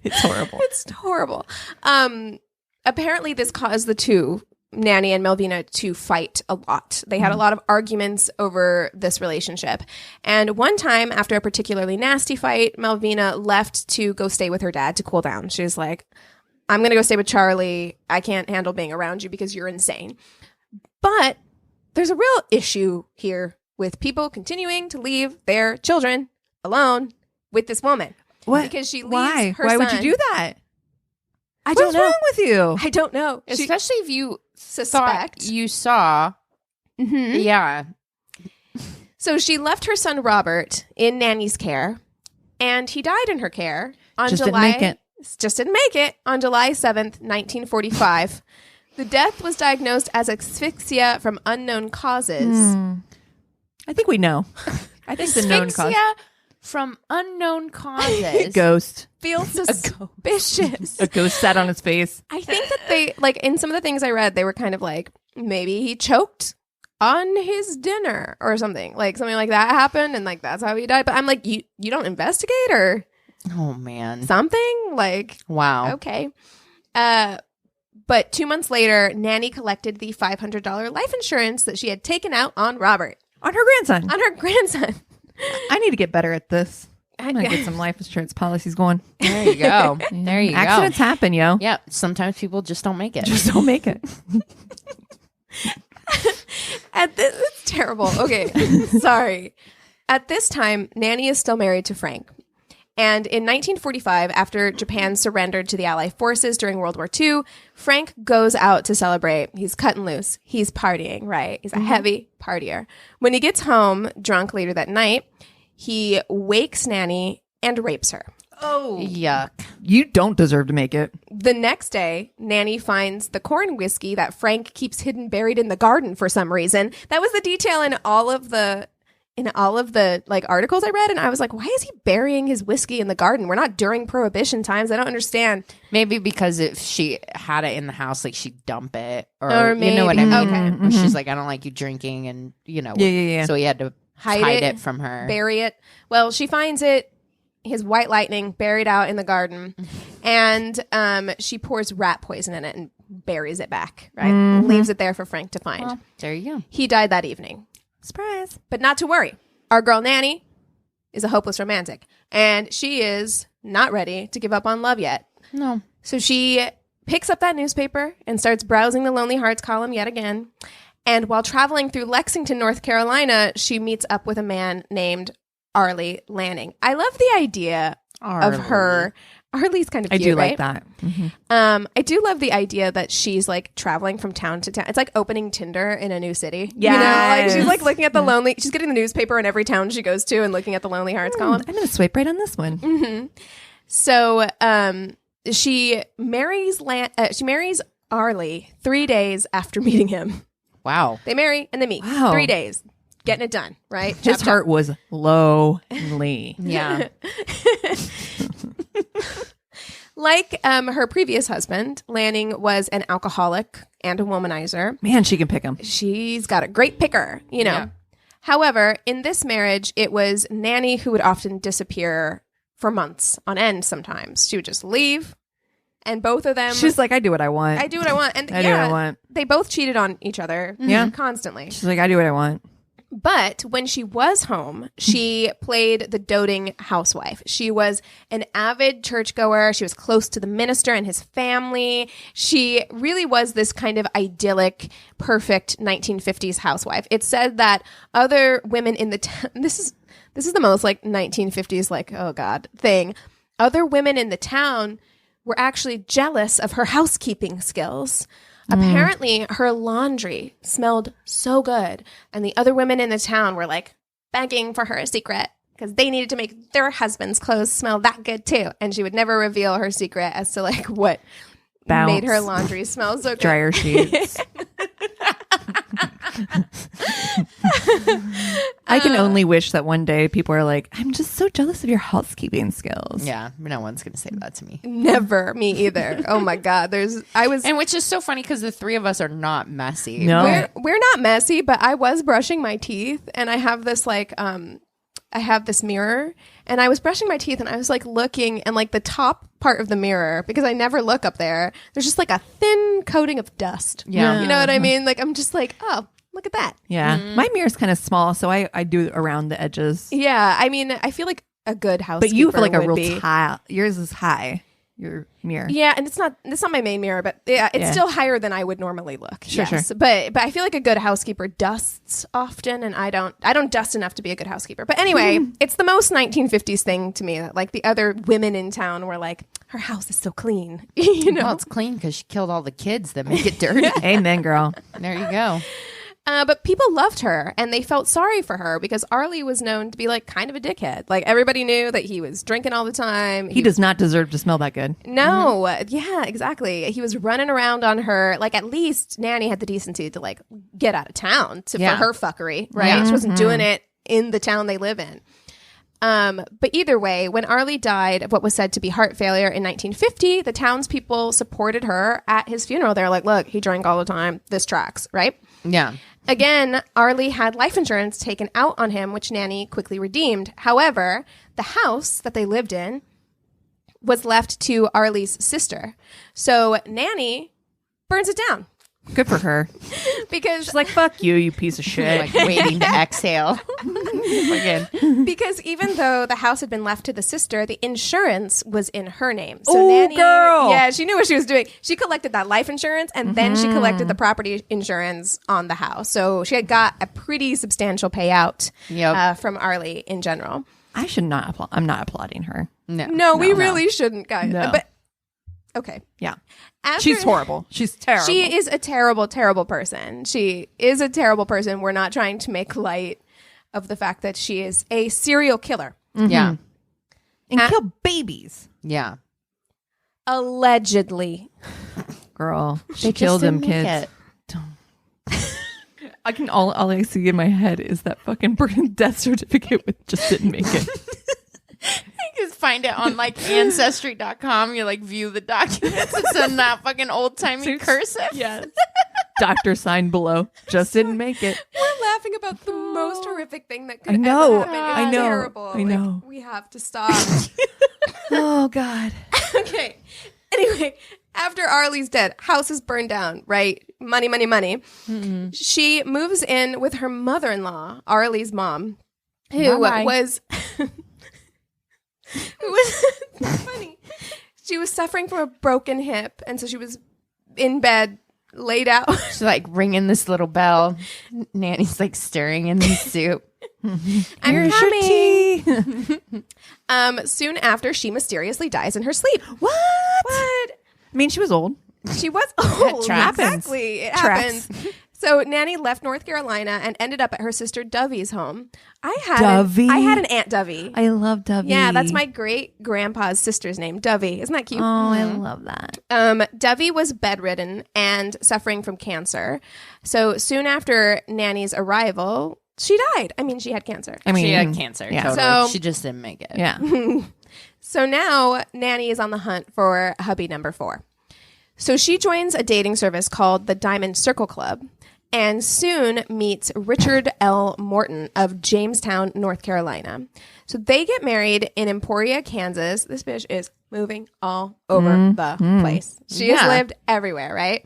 Speaker 2: It's horrible.
Speaker 3: It's horrible. Apparently, this caused the two, Nannie and Melvina, to fight a lot. They had a lot of arguments over this relationship. And one time, after a particularly nasty fight, Melvina left to go stay with her dad to cool down. She was like, I'm going to go stay with Charlie. I can't handle being around you because you're insane. But there's a real issue here with people continuing to leave their children alone with this woman.
Speaker 2: What?
Speaker 3: Because she leaves
Speaker 2: Why?
Speaker 3: her
Speaker 2: Why would you
Speaker 3: son-
Speaker 2: do that?
Speaker 3: I don't
Speaker 2: What's
Speaker 3: know.
Speaker 2: wrong with you?
Speaker 3: I don't know. She
Speaker 1: Especially if you
Speaker 3: suspect.
Speaker 1: thought you saw.
Speaker 3: Mhm.
Speaker 1: Yeah.
Speaker 3: So she left her son Robert in Nannie's care, and he died in her care on
Speaker 2: Just
Speaker 3: July.
Speaker 2: didn't make it.
Speaker 3: Just didn't make it on July 7th, 1945. The death was diagnosed as asphyxia from unknown causes.
Speaker 2: I think we know. I think the known cause.
Speaker 1: Asphyxia from unknown causes.
Speaker 2: Ghost.
Speaker 3: Feels suspicious.
Speaker 2: A ghost sat on his face.
Speaker 3: I think that they, like, in some of the things I read, they were kind of like, maybe he choked on his dinner or something. Like, something like that happened, and, like, that's how he died. But I'm like, you don't investigate or
Speaker 1: Oh, man.
Speaker 3: something? Like,
Speaker 1: Wow.
Speaker 3: okay. But 2 months later, Nannie collected the $500 life insurance that she had taken out on Robert,
Speaker 2: On her grandson.
Speaker 3: on her grandson.
Speaker 2: I need to get better at this. I'm going to get some life insurance policies going.
Speaker 1: There you go. There you
Speaker 2: Accidents
Speaker 1: go.
Speaker 2: happen, yo.
Speaker 1: Yeah. Sometimes people just don't make it.
Speaker 2: Just don't make it.
Speaker 3: It's terrible. Okay. Sorry. At this time, Nannie is still married to Frank. And in 1945, after Japan surrendered to the Allied forces during World War II, Frank goes out to celebrate. He's cutting loose. He's partying, right? He's a heavy partier. When he gets home, drunk later that night, he wakes Nannie and rapes her.
Speaker 2: Oh.
Speaker 1: Yuck.
Speaker 2: You don't deserve to make it.
Speaker 3: The next day, Nannie finds the corn whiskey that Frank keeps hidden buried in the garden for some reason. That was the detail in all of the like articles I read, and I was like, why is he burying his whiskey in the garden? We're not during Prohibition times. I don't understand.
Speaker 1: Maybe because if she had it in the house, like she'd dump it,
Speaker 3: Or
Speaker 1: you know what I
Speaker 3: maybe.
Speaker 1: mean.
Speaker 3: Okay.
Speaker 1: Or she's like, I don't like you drinking, and you know,
Speaker 2: Yeah.
Speaker 1: So he had to hide it from her.
Speaker 3: Bury it. Well, she finds it, his white lightning, buried out in the garden, and she pours rat poison in it and buries it back, right? Leaves it there for Frank to find.
Speaker 1: Well, there you go.
Speaker 3: He died that evening.
Speaker 2: Surprise.
Speaker 3: But not to worry. Our girl Nannie is a hopeless romantic, and she is not ready to give up on love yet.
Speaker 1: No.
Speaker 3: So she picks up that newspaper and starts browsing the Lonely Hearts column yet again. And while traveling through Lexington, North Carolina, she meets up with a man named Arlie Lanning. I love the idea of her. Arlie's kind of
Speaker 2: I
Speaker 3: cute,
Speaker 2: do
Speaker 3: right?
Speaker 2: like that.
Speaker 3: I do love the idea that she's like traveling from town to town. It's like opening Tinder in a new city. You know, like she's like looking at the lonely. She's getting the newspaper in every town she goes to and looking at the Lonely Hearts column.
Speaker 2: I'm going to swipe right on this one.
Speaker 3: So she marries Arlie 3 days after meeting him.
Speaker 1: Wow.
Speaker 3: They marry and they meet.
Speaker 2: Wow.
Speaker 3: 3 days, getting it done. Right.
Speaker 2: His
Speaker 3: Chop,
Speaker 2: heart was lonely.
Speaker 1: Yeah.
Speaker 3: Like her previous husband, Lanning was an alcoholic and a womanizer.
Speaker 2: Man, she can pick him.
Speaker 3: She's got a great picker, you know.
Speaker 1: Yeah.
Speaker 3: However, in this marriage, it was Nannie who would often disappear for months on end sometimes. She would just leave, and both of them...
Speaker 2: She's like, I do what I want.
Speaker 3: I do what I want. And
Speaker 2: I do what I want.
Speaker 3: they both cheated on each other
Speaker 2: Yeah.
Speaker 3: constantly.
Speaker 2: She's like, I do what I want.
Speaker 3: But when she was home, she played the doting housewife. She was an avid churchgoer. She was close to the minister and his family. She really was this kind of idyllic, perfect 1950s housewife. It said that other women in the town, this is the most like 1950s, like, oh God, thing. Other women in the town were actually jealous of her housekeeping skills. Apparently, her laundry smelled so good, and the other women in the town were like begging for her secret because they needed to make their husband's clothes smell that good too. And she would never reveal her secret as to like what made her laundry smell so good.
Speaker 2: Dryer sheets. I can only wish that one day people are like, I'm just so jealous of your housekeeping skills.
Speaker 1: Yeah, no one's gonna say that to me.
Speaker 3: Never, me either. Oh my God,
Speaker 1: and which is so funny because the three of us are not messy.
Speaker 2: No,
Speaker 3: we're not messy, but I was brushing my teeth, and I have this like I have this mirror, and I was brushing my teeth, and I was like looking, and like the top part of the mirror, because I never look up there, there's just like a thin coating of dust.
Speaker 1: Yeah.
Speaker 3: You know what I mean? Like I'm just like, oh, look at that.
Speaker 2: Yeah. My mirror's kind of small, so I do it around the edges.
Speaker 3: Yeah. I mean, I feel like a good housekeeper.
Speaker 2: But you feel like a real
Speaker 3: be.
Speaker 2: tile. Yours is high. Your mirror.
Speaker 3: Yeah, and it's not my main mirror, but it's still higher than I would normally look.
Speaker 2: Sure.
Speaker 3: But I feel like a good housekeeper dusts often, and I don't dust enough to be a good housekeeper. But anyway, it's the most 1950s thing to me that like the other women in town were like, her house is so clean. You know,
Speaker 1: Well, it's clean because she killed all the kids that make it dirty.
Speaker 2: Amen, girl.
Speaker 1: There you go.
Speaker 3: But people loved her, and they felt sorry for her because Arlie was known to be like kind of a dickhead. Like everybody knew that he was drinking all the time.
Speaker 2: He does not deserve to smell that good.
Speaker 3: No, yeah, exactly. He was running around on her. Like at least Nannie had the decency to like get out of town for her fuckery, right?
Speaker 1: Yeah.
Speaker 3: She wasn't doing it in the town they live in. But either way, when Arlie died of what was said to be heart failure in 1950, the townspeople supported her at his funeral. They're like, look, he drank all the time. This tracks, right?
Speaker 1: Yeah.
Speaker 3: Again, Arlie had life insurance taken out on him, which Nannie quickly redeemed. However, the house that they lived in was left to Arlie's sister. So Nannie burns it down.
Speaker 2: Good for her.
Speaker 3: Because
Speaker 2: She's like, fuck you, you piece of shit.
Speaker 1: Like waiting to exhale. Again.
Speaker 3: because even though the house had been left to the sister, the insurance was in her name. So
Speaker 2: Ooh,
Speaker 3: Nannie,
Speaker 2: girl.
Speaker 3: yeah, she knew what she was doing. She collected that life insurance, and then she collected the property insurance on the house. So she had got a pretty substantial payout from Arlie in general.
Speaker 2: I should not I'm not applauding her.
Speaker 3: No, we really shouldn't, guys.
Speaker 2: No.
Speaker 3: But okay.
Speaker 2: Yeah.
Speaker 3: After-
Speaker 2: She's horrible. She's terrible.
Speaker 3: She is a terrible, terrible person. She is a terrible person. We're not trying to make light of the fact that she is a serial killer.
Speaker 1: Yeah.
Speaker 2: And kill babies.
Speaker 1: Yeah.
Speaker 3: Allegedly.
Speaker 2: Girl, she
Speaker 1: They
Speaker 2: killed
Speaker 1: just
Speaker 2: them
Speaker 1: didn't make
Speaker 2: kids. I can all I see in my head is that fucking death certificate with just didn't make it.
Speaker 1: You just find it on like ancestry.com. You like view the documents. It's in that fucking old timey cursive.
Speaker 2: Yes. Doctor signed below. Just didn't make it.
Speaker 3: We're laughing about the most horrific thing that could
Speaker 2: I know.
Speaker 3: ever happen. It's
Speaker 2: I know.
Speaker 3: terrible.
Speaker 2: I know.
Speaker 3: Like, we have to stop.
Speaker 2: Oh God.
Speaker 3: Okay. Anyway, after Arlie's dead, house is burned down, right? Money, money, money. Mm-mm. She moves in with her mother-in-law, Arlie's mom, who was... It was funny. She was suffering from a broken hip, and so she was in bed, laid out.
Speaker 1: She's like ringing this little bell. Nanny's like stirring in the soup.
Speaker 3: I'm coming. Soon after, she mysteriously dies in her sleep. What?
Speaker 2: I mean, she was old.
Speaker 3: She was old.
Speaker 1: tracks.
Speaker 3: Exactly. It
Speaker 2: Tracks.
Speaker 3: happens. So Nannie left North Carolina and ended up at her sister Dovey's home. I
Speaker 2: Dovey?
Speaker 3: had an Aunt Dovey.
Speaker 2: I love Dovey.
Speaker 3: Yeah, that's my great grandpa's sister's name, Dovey. Isn't that cute?
Speaker 2: Oh, I love that.
Speaker 3: Dovey was bedridden and suffering from cancer. So soon after Nannie's arrival, she died. I mean, she had cancer.
Speaker 2: I mean,
Speaker 1: She had cancer.
Speaker 2: Yeah.
Speaker 1: Totally.
Speaker 3: So-
Speaker 1: she just didn't make it.
Speaker 2: Yeah.
Speaker 3: So now Nannie is on the hunt for hubby number 4. So she joins a dating service called the Diamond Circle Club and soon meets Richard L. Morton of Jamestown, North Carolina. So they get married in Emporia, Kansas. This bitch is moving all over the place. She has lived everywhere, right?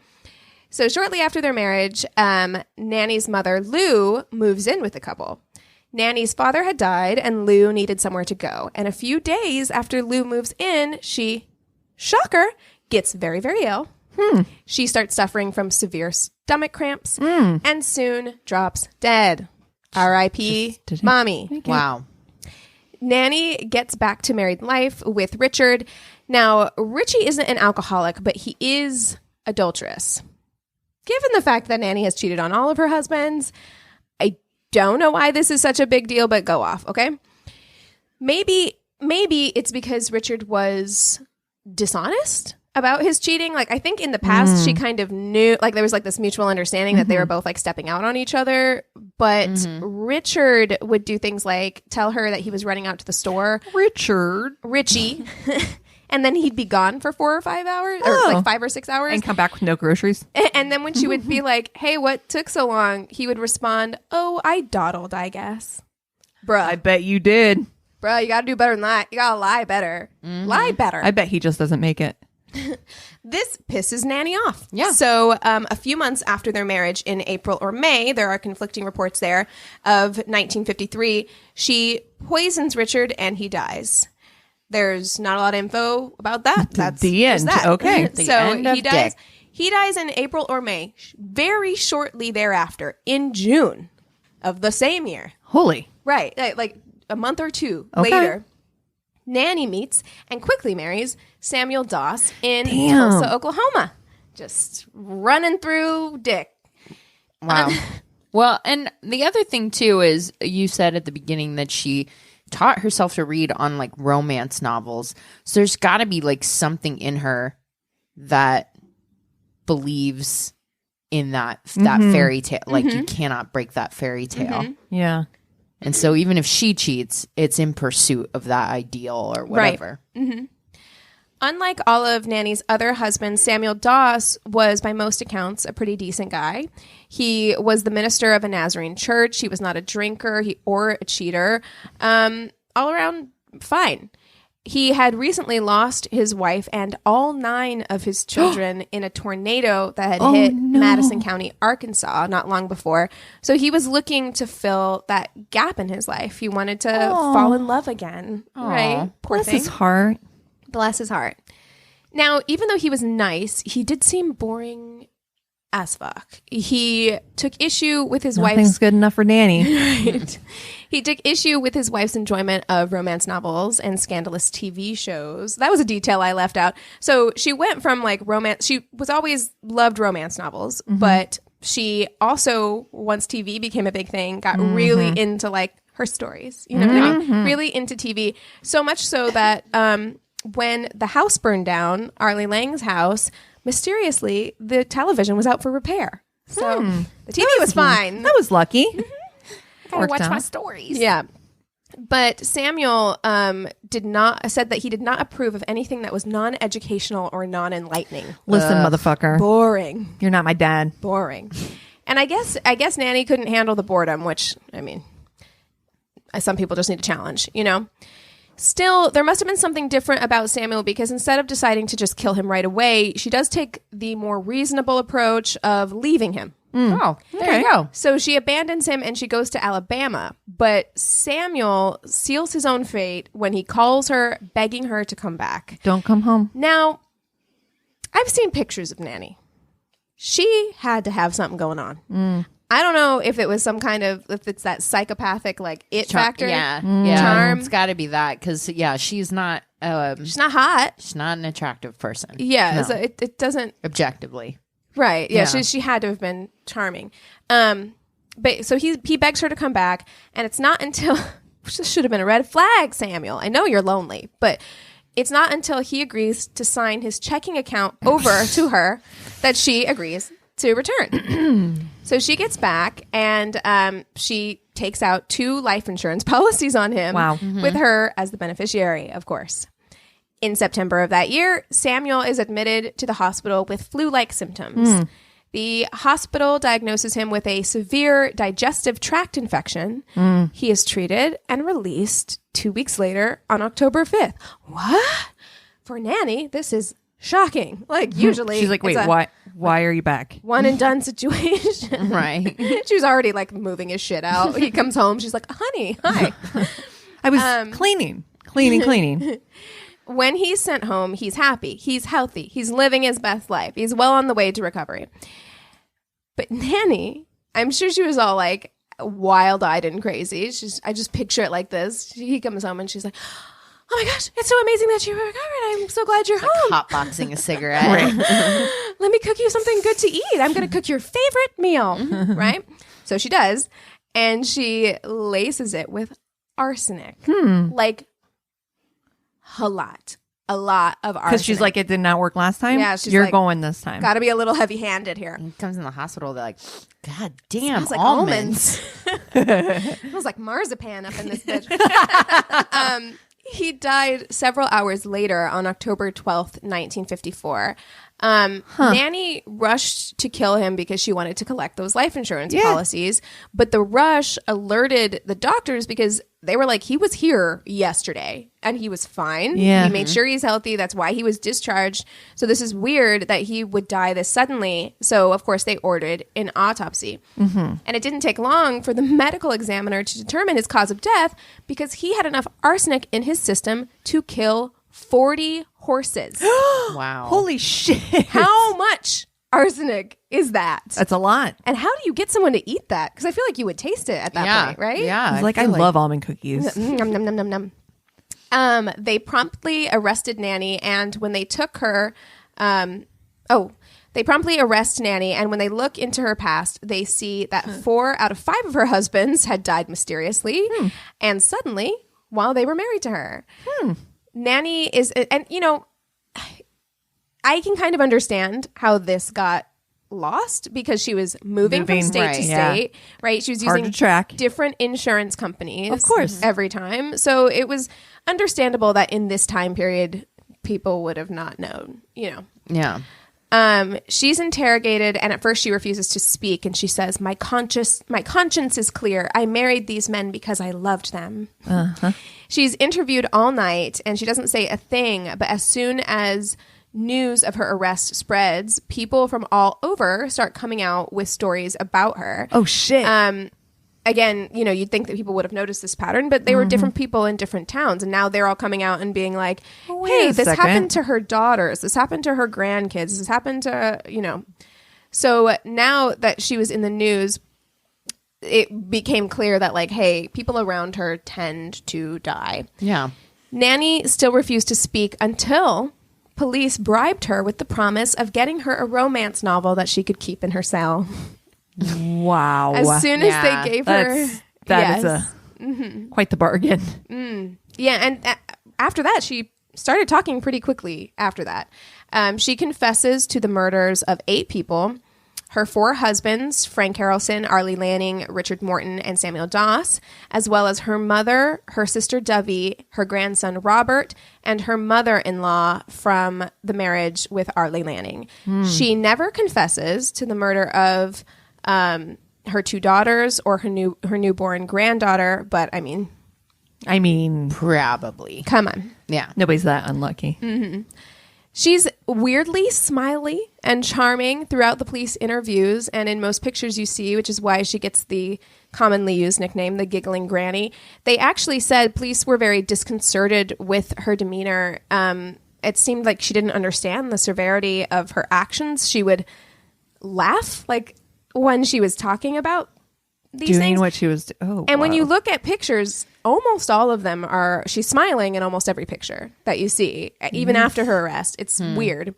Speaker 3: So shortly after their marriage, Nannie's mother, Lou, moves in with the couple. Nannie's father had died, and Lou needed somewhere to go. And a few days after Lou moves in, she, shocker, gets very, very ill. She starts suffering from severe stomach cramps and soon drops dead. R.I.P. Mommy.
Speaker 1: Wow.
Speaker 3: Nannie gets back to married life with Richard. Now, Richie isn't an alcoholic, but he is adulterous. Given the fact that Nannie has cheated on all of her husbands, I don't know why this is such a big deal, but go off, okay? Maybe it's because Richard was dishonest about his cheating. Like, I think in the past she kind of knew, like, there was like this mutual understanding that they were both like stepping out on each other. But Richard would do things like tell her that he was running out to the store. Richie. And then he'd be gone for 4 or 5 hours or like 5 or 6 hours.
Speaker 2: And come back with no groceries.
Speaker 3: And then when she would be like, hey, what took so long? He would respond, oh, I dawdled, I guess. Bruh.
Speaker 2: I bet you did.
Speaker 3: Bruh, you got to do better than that. You got to lie better. Lie better.
Speaker 2: I bet he just doesn't make it.
Speaker 3: This pisses Nannie off.
Speaker 1: Yeah.
Speaker 3: So a few months after their marriage in April or May, there are conflicting reports there, of 1953, she poisons Richard and he dies. There's not a lot of info about that. That's
Speaker 2: the end.
Speaker 3: That.
Speaker 2: Okay.
Speaker 1: The
Speaker 3: So
Speaker 1: end of
Speaker 3: he dies.
Speaker 1: Dick.
Speaker 3: He dies in April or May. Very shortly thereafter, in June of the same year.
Speaker 2: Holy.
Speaker 3: Right. Like a month or two
Speaker 2: Okay.
Speaker 3: later, Nannie meets and quickly marries Samuel Doss in
Speaker 2: Damn.
Speaker 3: Tulsa, Oklahoma. Just running through Dick.
Speaker 1: Wow. Well, and the other thing too is you said at the beginning that she taught herself to read on like romance novels. So there's got to be like something in her that believes in that fairy tale. Like you cannot break that fairy tale.
Speaker 2: Yeah.
Speaker 1: And so even if she cheats, it's in pursuit of that ideal or whatever.
Speaker 3: Right. Unlike all of Nannie's other husbands, Samuel Doss was, by most accounts, a pretty decent guy. He was the minister of a Nazarene church. He was not a drinker or a cheater. All around fine. He had recently lost his wife and all 9 of his children in a tornado that had hit Madison County, Arkansas, not long before. So he was looking to fill that gap in his life. He wanted to fall in love again. Right? Poor
Speaker 2: Bless
Speaker 3: thing.
Speaker 2: his heart.
Speaker 3: Bless his heart. Now, even though he was nice, he did seem boring as fuck. He took issue with his
Speaker 2: Nothing's
Speaker 3: wife's...
Speaker 2: good enough for Nannie.
Speaker 3: Right. He took issue with his wife's enjoyment of romance novels and scandalous TV shows. That was a detail I left out. So she went from like romance... She was always loved romance novels, but she also, once TV became a big thing, got really into like her stories. You know what I mean? Really into TV. So much so that when the house burned down, Arlie Lang's house, mysteriously, the television was out for repair. So the TV was fine.
Speaker 2: That was lucky.
Speaker 1: I watch my stories.
Speaker 3: Yeah. But Samuel said that he did not approve of anything that was non-educational or non-enlightening.
Speaker 2: Listen, motherfucker.
Speaker 3: Boring.
Speaker 2: You're not my dad.
Speaker 3: Boring. And I guess Nannie couldn't handle the boredom, which, I mean, some people just need a challenge, you know? Still, there must have been something different about Samuel, because instead of deciding to just kill him right away, she does take the more reasonable approach of leaving him.
Speaker 1: Oh, there you go.
Speaker 3: So she abandons him and she goes to Alabama. But Samuel seals his own fate when he calls her, begging her to come back.
Speaker 2: Don't come home.
Speaker 3: Now, I've seen pictures of Nannie. She had to have something going on. I don't know if it was some kind of, if it's that psychopathic, like, it factor.
Speaker 1: Yeah.
Speaker 3: Charm.
Speaker 1: It's got to be that because, yeah, she's not
Speaker 3: She's not hot.
Speaker 1: she's not an attractive person.
Speaker 3: Yeah.
Speaker 1: No.
Speaker 3: So it doesn't.
Speaker 1: Objectively.
Speaker 3: Right. Yeah.
Speaker 1: Yeah.
Speaker 3: She had to have been charming. But so he begs her to come back, and it's not until which this should have been a red flag, Samuel. I know you're lonely, but it's not until he agrees to sign his checking account over to her that she agrees to return. So she gets back, and she takes out 2 life insurance policies on him.
Speaker 2: Wow.
Speaker 3: With her as the beneficiary, of course. In September of that year, Samuel is admitted to the hospital with flu-like symptoms. The hospital diagnoses him with a severe digestive tract infection. He is treated and released 2 weeks later on October 5th. What? For Nannie, this is shocking. Like, usually...
Speaker 2: She's like, wait, Why are you back?
Speaker 3: One and done situation.
Speaker 1: Right.
Speaker 3: She was already like moving his shit out. He comes home. She's like, honey, hi.
Speaker 2: I was cleaning.
Speaker 3: When he's sent home, he's happy. He's healthy. He's living his best life. He's well on the way to recovery. But Nannie, I'm sure she was all like wild-eyed and crazy. I just picture it like this. He comes home and she's like, oh my gosh, it's so amazing that you recovered. I'm so glad you're home.
Speaker 1: Hotboxing a cigarette.
Speaker 3: Let me cook you something good to eat. I'm going to cook your favorite meal. Right? So she does. And she laces it with arsenic. Like a lot of arsenic.
Speaker 2: Because she's like, it did not work last time.
Speaker 3: Yeah, she's
Speaker 2: you're
Speaker 3: like,
Speaker 2: going this time.
Speaker 3: Got to be a little heavy-handed here.
Speaker 1: He comes in the hospital. They're like, God damn,
Speaker 3: Smells like
Speaker 1: almonds.
Speaker 3: Smells like marzipan up in this bitch. He died several hours later on October 12th, 1954. Nannie rushed to kill him because she wanted to collect those life insurance policies. But the rush alerted the doctors because they were like, he was here yesterday and he was fine.
Speaker 2: Yeah.
Speaker 3: He made sure he's healthy. That's why he was discharged. So this is weird that he would die this suddenly. So, of course, they ordered an autopsy. And it didn't take long for the medical examiner to determine his cause of death because he had enough arsenic in his system to kill 40 horses.
Speaker 1: Wow.
Speaker 2: Holy shit.
Speaker 3: How much arsenic is that?
Speaker 2: That's a lot.
Speaker 3: And how do you get someone to eat that? Because I feel like you would taste it at that point, right?
Speaker 1: Yeah.
Speaker 2: It's like, I love almond cookies.
Speaker 3: Nom, nom, nom, nom, nom. They promptly arrested Nannie, and when they took her, they promptly arrest Nannie, and when they look into her past, they see that 4 out of 5 of her husbands had died mysteriously, and suddenly, while they were married to her. Nannie is, and you know, I can kind of understand how this got lost because she was moving from state to state, right? She was
Speaker 2: Hard
Speaker 3: using
Speaker 2: to track.
Speaker 3: different insurance companies,
Speaker 2: Of course,
Speaker 3: every time. So it was understandable that in this time period, people would have not known, you know.
Speaker 1: Yeah.
Speaker 3: She's interrogated, and at first she refuses to speak, and she says, my conscience is clear. I married these men because I loved them. She's interviewed all night, and she doesn't say a thing, but as soon as news of her arrest spreads, people from all over start coming out with stories about her.
Speaker 2: Oh, shit.
Speaker 3: Again, you know, you'd think that people would have noticed this pattern, but they were different people in different towns. And now they're all coming out and being like, hey, this happened to her daughters. This happened to her grandkids. This happened to, you know. So now that she was in the news, it became clear that, like, hey, people around her tend to die.
Speaker 1: Yeah.
Speaker 3: Nannie still refused to speak until police bribed her with the promise of getting her a romance novel that she could keep in her cell.
Speaker 2: Wow.
Speaker 3: As soon as they gave her...
Speaker 2: That is quite the bargain.
Speaker 3: Yeah, and after that, she started talking pretty quickly after that. She confesses to the murders of 8 people. Her 4 husbands, Frank Harrelson, Arlie Lanning, Richard Morton, and Samuel Doss, as well as her mother, her sister Dovey, her grandson Robert, and her mother-in-law from the marriage with Arlie Lanning. She never confesses to the murder of her 2 daughters or her newborn granddaughter, but I mean,
Speaker 1: Probably.
Speaker 3: come on.
Speaker 1: Yeah.
Speaker 2: Nobody's that unlucky.
Speaker 3: She's weirdly smiley and charming throughout the police interviews and in most pictures you see, which is why she gets the commonly used nickname, the giggling granny. They actually said police were very disconcerted with her demeanor. It seemed like she didn't understand the severity of her actions. She would laugh, like, when she was talking about these
Speaker 2: Doing
Speaker 3: things.
Speaker 2: what she was
Speaker 3: And when you look at pictures, almost all of them she's smiling in almost every picture that you see, even after her arrest. It's weird.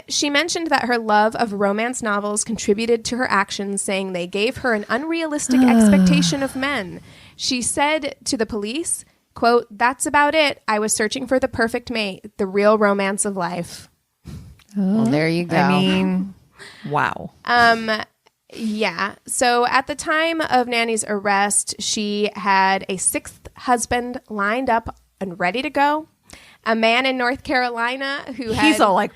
Speaker 3: She mentioned that her love of romance novels contributed to her actions, saying they gave her an unrealistic expectation of men. She said to the police, quote, "That's about it. I was searching for the perfect mate, the real romance of life."
Speaker 1: Well, there you go.
Speaker 2: I mean, wow.
Speaker 3: Yeah. So at the time of Nannie's arrest, she had a 6th husband lined up and ready to go. A man in North Carolina who had...
Speaker 2: He's all like,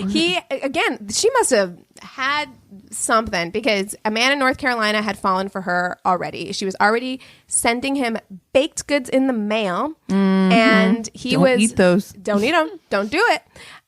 Speaker 3: she must have had something because a man in North Carolina had fallen for her already. She was already sending him baked goods in the mail. And he
Speaker 2: Don't eat those.
Speaker 3: Don't eat them. Don't do it.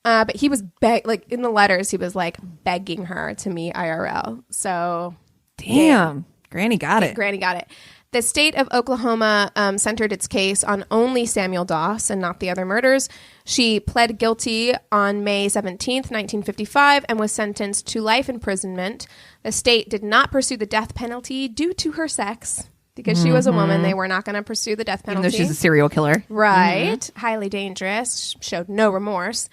Speaker 3: But he was like in the letters, he was like begging her to meet IRL. So
Speaker 2: Damn. Granny got it.
Speaker 3: Granny got it. The state of Oklahoma centered its case on only Samuel Doss and not the other murders. She pled guilty on May 17th, 1955, and was sentenced to life imprisonment. The state did not pursue the death penalty due to her sex. Because she was a woman, they were not going to pursue the death penalty.
Speaker 2: Even though she's a serial killer.
Speaker 3: Right. Highly dangerous. Showed no remorse.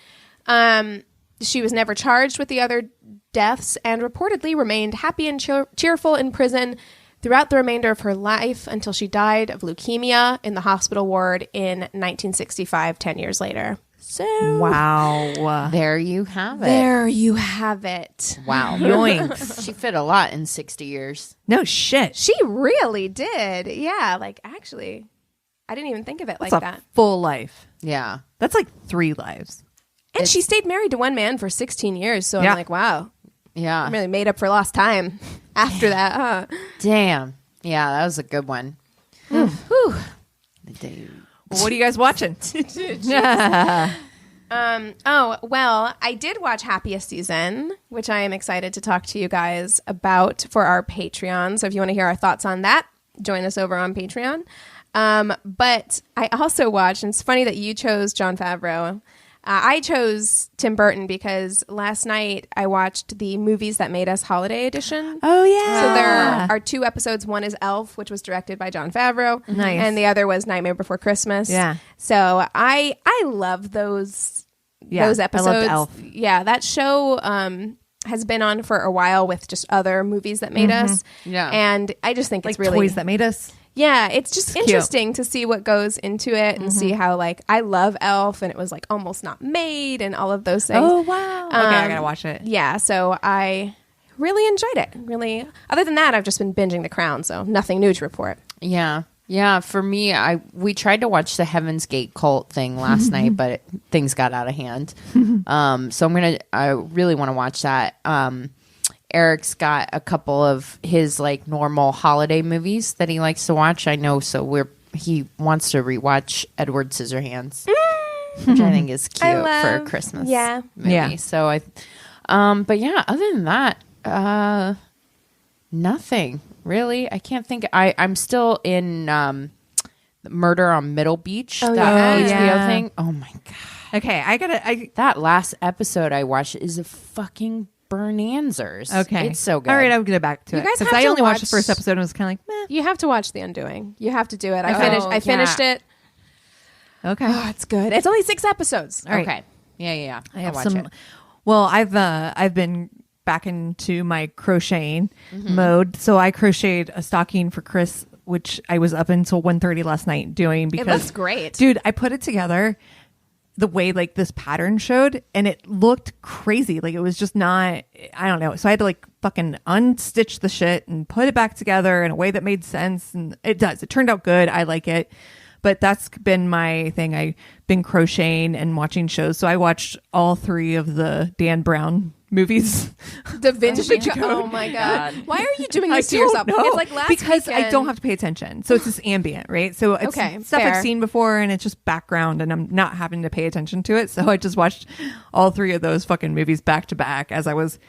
Speaker 3: She was never charged with the other deaths and reportedly remained happy and cheerful in prison throughout the remainder of her life until she died of leukemia in the hospital ward in 1965, 10 years later. So
Speaker 2: Wow.
Speaker 1: There you have it.
Speaker 3: there you have it.
Speaker 1: Wow.
Speaker 2: Yoinks.
Speaker 1: She fit a lot in 60 years.
Speaker 2: No shit.
Speaker 3: She really did. Yeah, like actually, I didn't even think of it
Speaker 2: That's
Speaker 3: like
Speaker 2: a
Speaker 3: that.
Speaker 2: full life.
Speaker 1: Yeah.
Speaker 2: That's like 3 lives.
Speaker 3: And she stayed married to one man for 16 years. So
Speaker 2: Yeah.
Speaker 3: I'm like, wow,
Speaker 1: Yeah.
Speaker 3: really made up for lost time after that, huh?
Speaker 1: Damn. Yeah, that was a good one.
Speaker 2: Hmm.
Speaker 1: Whew. The day.
Speaker 2: What are you guys watching?
Speaker 3: Oh, well, I did watch Happiest Season, which I am excited to talk to you guys about for our Patreon. So if you want to hear our thoughts on that, join us over on Patreon. But I also watched, and it's funny that you chose Jon Favreau. I chose Tim Burton because last night I watched the Movies That Made Us Holiday Edition.
Speaker 2: Oh, yeah.
Speaker 3: So there are 2 episodes. One is Elf, which was directed by Jon Favreau.
Speaker 2: Nice.
Speaker 3: And the other was Nightmare Before Christmas.
Speaker 2: Yeah.
Speaker 3: So I love those episodes.
Speaker 2: I loved Elf.
Speaker 3: Yeah, that show has been on for a while with just other movies that made us.
Speaker 1: Yeah.
Speaker 3: And I just think
Speaker 2: Like
Speaker 3: it's really
Speaker 2: Toys That Made Us.
Speaker 3: yeah, it's just
Speaker 2: cute.
Speaker 3: interesting to see what goes into it and see how like I love Elf and it was like almost not made and all of those things.
Speaker 2: Oh, wow. Okay, I got to watch it.
Speaker 3: Yeah, so I really enjoyed it. Really, other than that, I've just been binging The Crown, so nothing new to report.
Speaker 1: Yeah. Yeah, for me, we tried to watch the Heaven's Gate cult thing last night, but things got out of hand. So I really want to watch that. Eric's got a couple of his like normal holiday movies that he likes to watch. I know, so he wants to rewatch Edward Scissorhands, which I think is cute for a Christmas movie.
Speaker 2: Yeah.
Speaker 1: So but yeah, other than that, nothing really. I can't think. I'm still in Murder on Middle Beach.
Speaker 3: Oh,
Speaker 1: that HBO
Speaker 2: yeah.
Speaker 1: thing. Oh my god.
Speaker 2: Okay,
Speaker 1: That last episode I watched is a fucking Bernanzers.
Speaker 2: Okay.
Speaker 1: It's so good.
Speaker 2: All right, I'll get back to
Speaker 3: You
Speaker 2: it.
Speaker 3: guys
Speaker 2: Because
Speaker 3: have
Speaker 2: I
Speaker 3: to
Speaker 2: only watched the
Speaker 3: watch-
Speaker 2: first episode and was kind of like, meh.
Speaker 3: You have to watch The Undoing. You have to do it.
Speaker 1: Oh,
Speaker 3: I finished
Speaker 1: yeah.
Speaker 3: it.
Speaker 2: Okay.
Speaker 3: Oh, it's good. It's only 6 episodes.
Speaker 2: All right.
Speaker 1: Okay. Yeah.
Speaker 2: I have
Speaker 1: I'll watch
Speaker 2: some.
Speaker 1: it.
Speaker 2: Well, I've been back into my crocheting mode. So I crocheted a stocking for Chris, which I was up until 1:30 last night doing because
Speaker 3: It looks great.
Speaker 2: dude, I put it together the way like this pattern showed, and it looked crazy. Like it was just not. I don't know. So I had to like fucking unstitch the shit and put it back together in a way that made sense, and it does. It turned out good. I like it. But that's been my thing. I've been crocheting and watching shows. So I watched all 3 of the Dan Brown movies.
Speaker 3: Da Vinci Code. Oh my god. Why are you doing this to yourself?
Speaker 2: Know.
Speaker 3: It's like last
Speaker 2: because I
Speaker 3: weekend.
Speaker 2: don't have to pay attention. So it's just ambient, right? So it's
Speaker 3: Okay,
Speaker 2: stuff
Speaker 3: fair.
Speaker 2: I've seen before and it's just background and I'm not having to pay attention to it. So I just watched all 3 of those fucking movies back to back as I was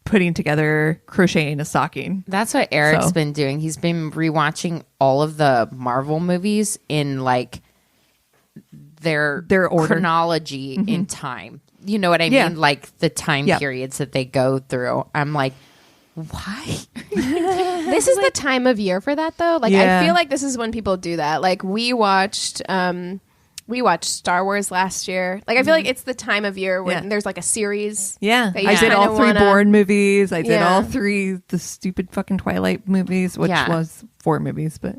Speaker 2: putting together crocheting a stocking.
Speaker 1: That's what Eric's
Speaker 2: So.
Speaker 1: been doing. He's been rewatching all of the Marvel movies in like their
Speaker 2: order.
Speaker 1: chronology in time. You know what I
Speaker 2: Yeah.
Speaker 1: mean? Like the time
Speaker 2: Yeah.
Speaker 1: periods that they go through. I'm like, why?
Speaker 3: This is the time of year for that though. Like
Speaker 2: Yeah.
Speaker 3: I feel like this is when people do that. Like we watched Star Wars last year. Like I feel like it's the time of year when
Speaker 2: Yeah.
Speaker 3: there's like a series.
Speaker 2: Yeah.
Speaker 3: that you
Speaker 2: I did
Speaker 3: kinda
Speaker 2: all 3
Speaker 3: wanna-
Speaker 2: Bourne movies. I did
Speaker 3: Yeah.
Speaker 2: all 3 the stupid fucking Twilight movies, which
Speaker 1: Yeah.
Speaker 2: was 4 movies, but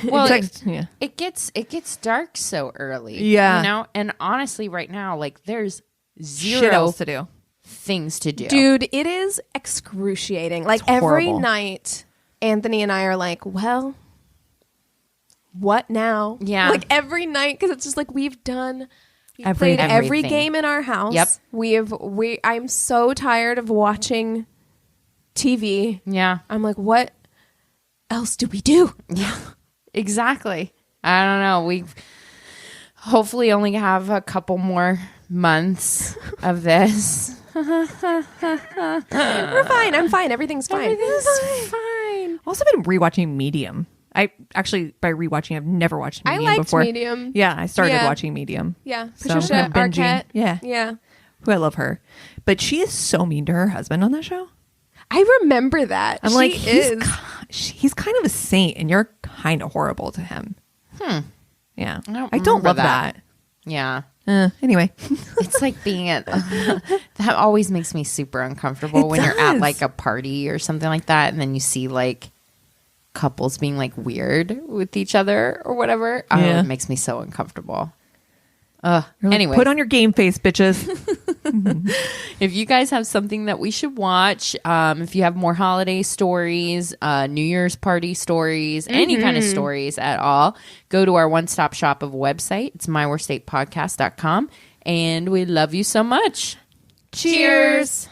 Speaker 1: Well,
Speaker 2: yeah.
Speaker 1: it gets dark so early.
Speaker 2: Yeah.
Speaker 1: You know? And honestly, right now, like there's
Speaker 2: Shit
Speaker 1: zero
Speaker 2: else to do.
Speaker 1: things to do.
Speaker 3: Dude, it is excruciating. Like every
Speaker 2: horrible.
Speaker 3: night Anthony and I are like, well, what now?
Speaker 1: Yeah.
Speaker 3: Like every night because it's just like we've played
Speaker 2: Everything.
Speaker 3: every game in our house.
Speaker 1: Yep.
Speaker 3: I'm so tired of watching TV.
Speaker 1: Yeah.
Speaker 3: I'm like, what else do we do?
Speaker 1: Yeah. Exactly. I don't know. We hopefully only have a couple more months of this.
Speaker 3: We're fine. I'm fine. Everything's fine.
Speaker 1: Everything's fine.
Speaker 2: I've also been rewatching Medium. I actually, by rewatching, I've never watched Medium
Speaker 3: I liked
Speaker 2: before.
Speaker 3: Medium.
Speaker 2: Yeah, I started
Speaker 3: Yeah.
Speaker 2: watching Medium.
Speaker 3: Yeah.
Speaker 2: So I'm
Speaker 3: Patricia
Speaker 2: kind of binging.
Speaker 3: Arquette.
Speaker 2: Yeah.
Speaker 3: Yeah.
Speaker 2: Who I love her. But she is so mean to her husband on that show.
Speaker 3: I remember that.
Speaker 2: I'm
Speaker 3: She
Speaker 2: like,
Speaker 3: is.
Speaker 2: he's kind of a saint and you're kind of horrible to him. Yeah.
Speaker 1: I don't
Speaker 2: I don't
Speaker 1: remember
Speaker 2: love
Speaker 1: that.
Speaker 2: that.
Speaker 1: Yeah.
Speaker 2: Anyway.
Speaker 1: It's like being at that always makes me super uncomfortable
Speaker 2: It
Speaker 1: when you're at
Speaker 2: does.
Speaker 1: like a party or something like that, and then you see like couples being like weird with each other or whatever.
Speaker 2: Yeah.
Speaker 1: It makes me so uncomfortable.
Speaker 2: You're like,
Speaker 1: Anyway,
Speaker 2: put on your game face, bitches.
Speaker 1: if you guys have something that we should watch, if you have more holiday stories, New Year's party stories, any kind of stories at all, go to our one-stop shop of a website. It's myworstatepodcast.com. And we love you so much.
Speaker 3: Cheers.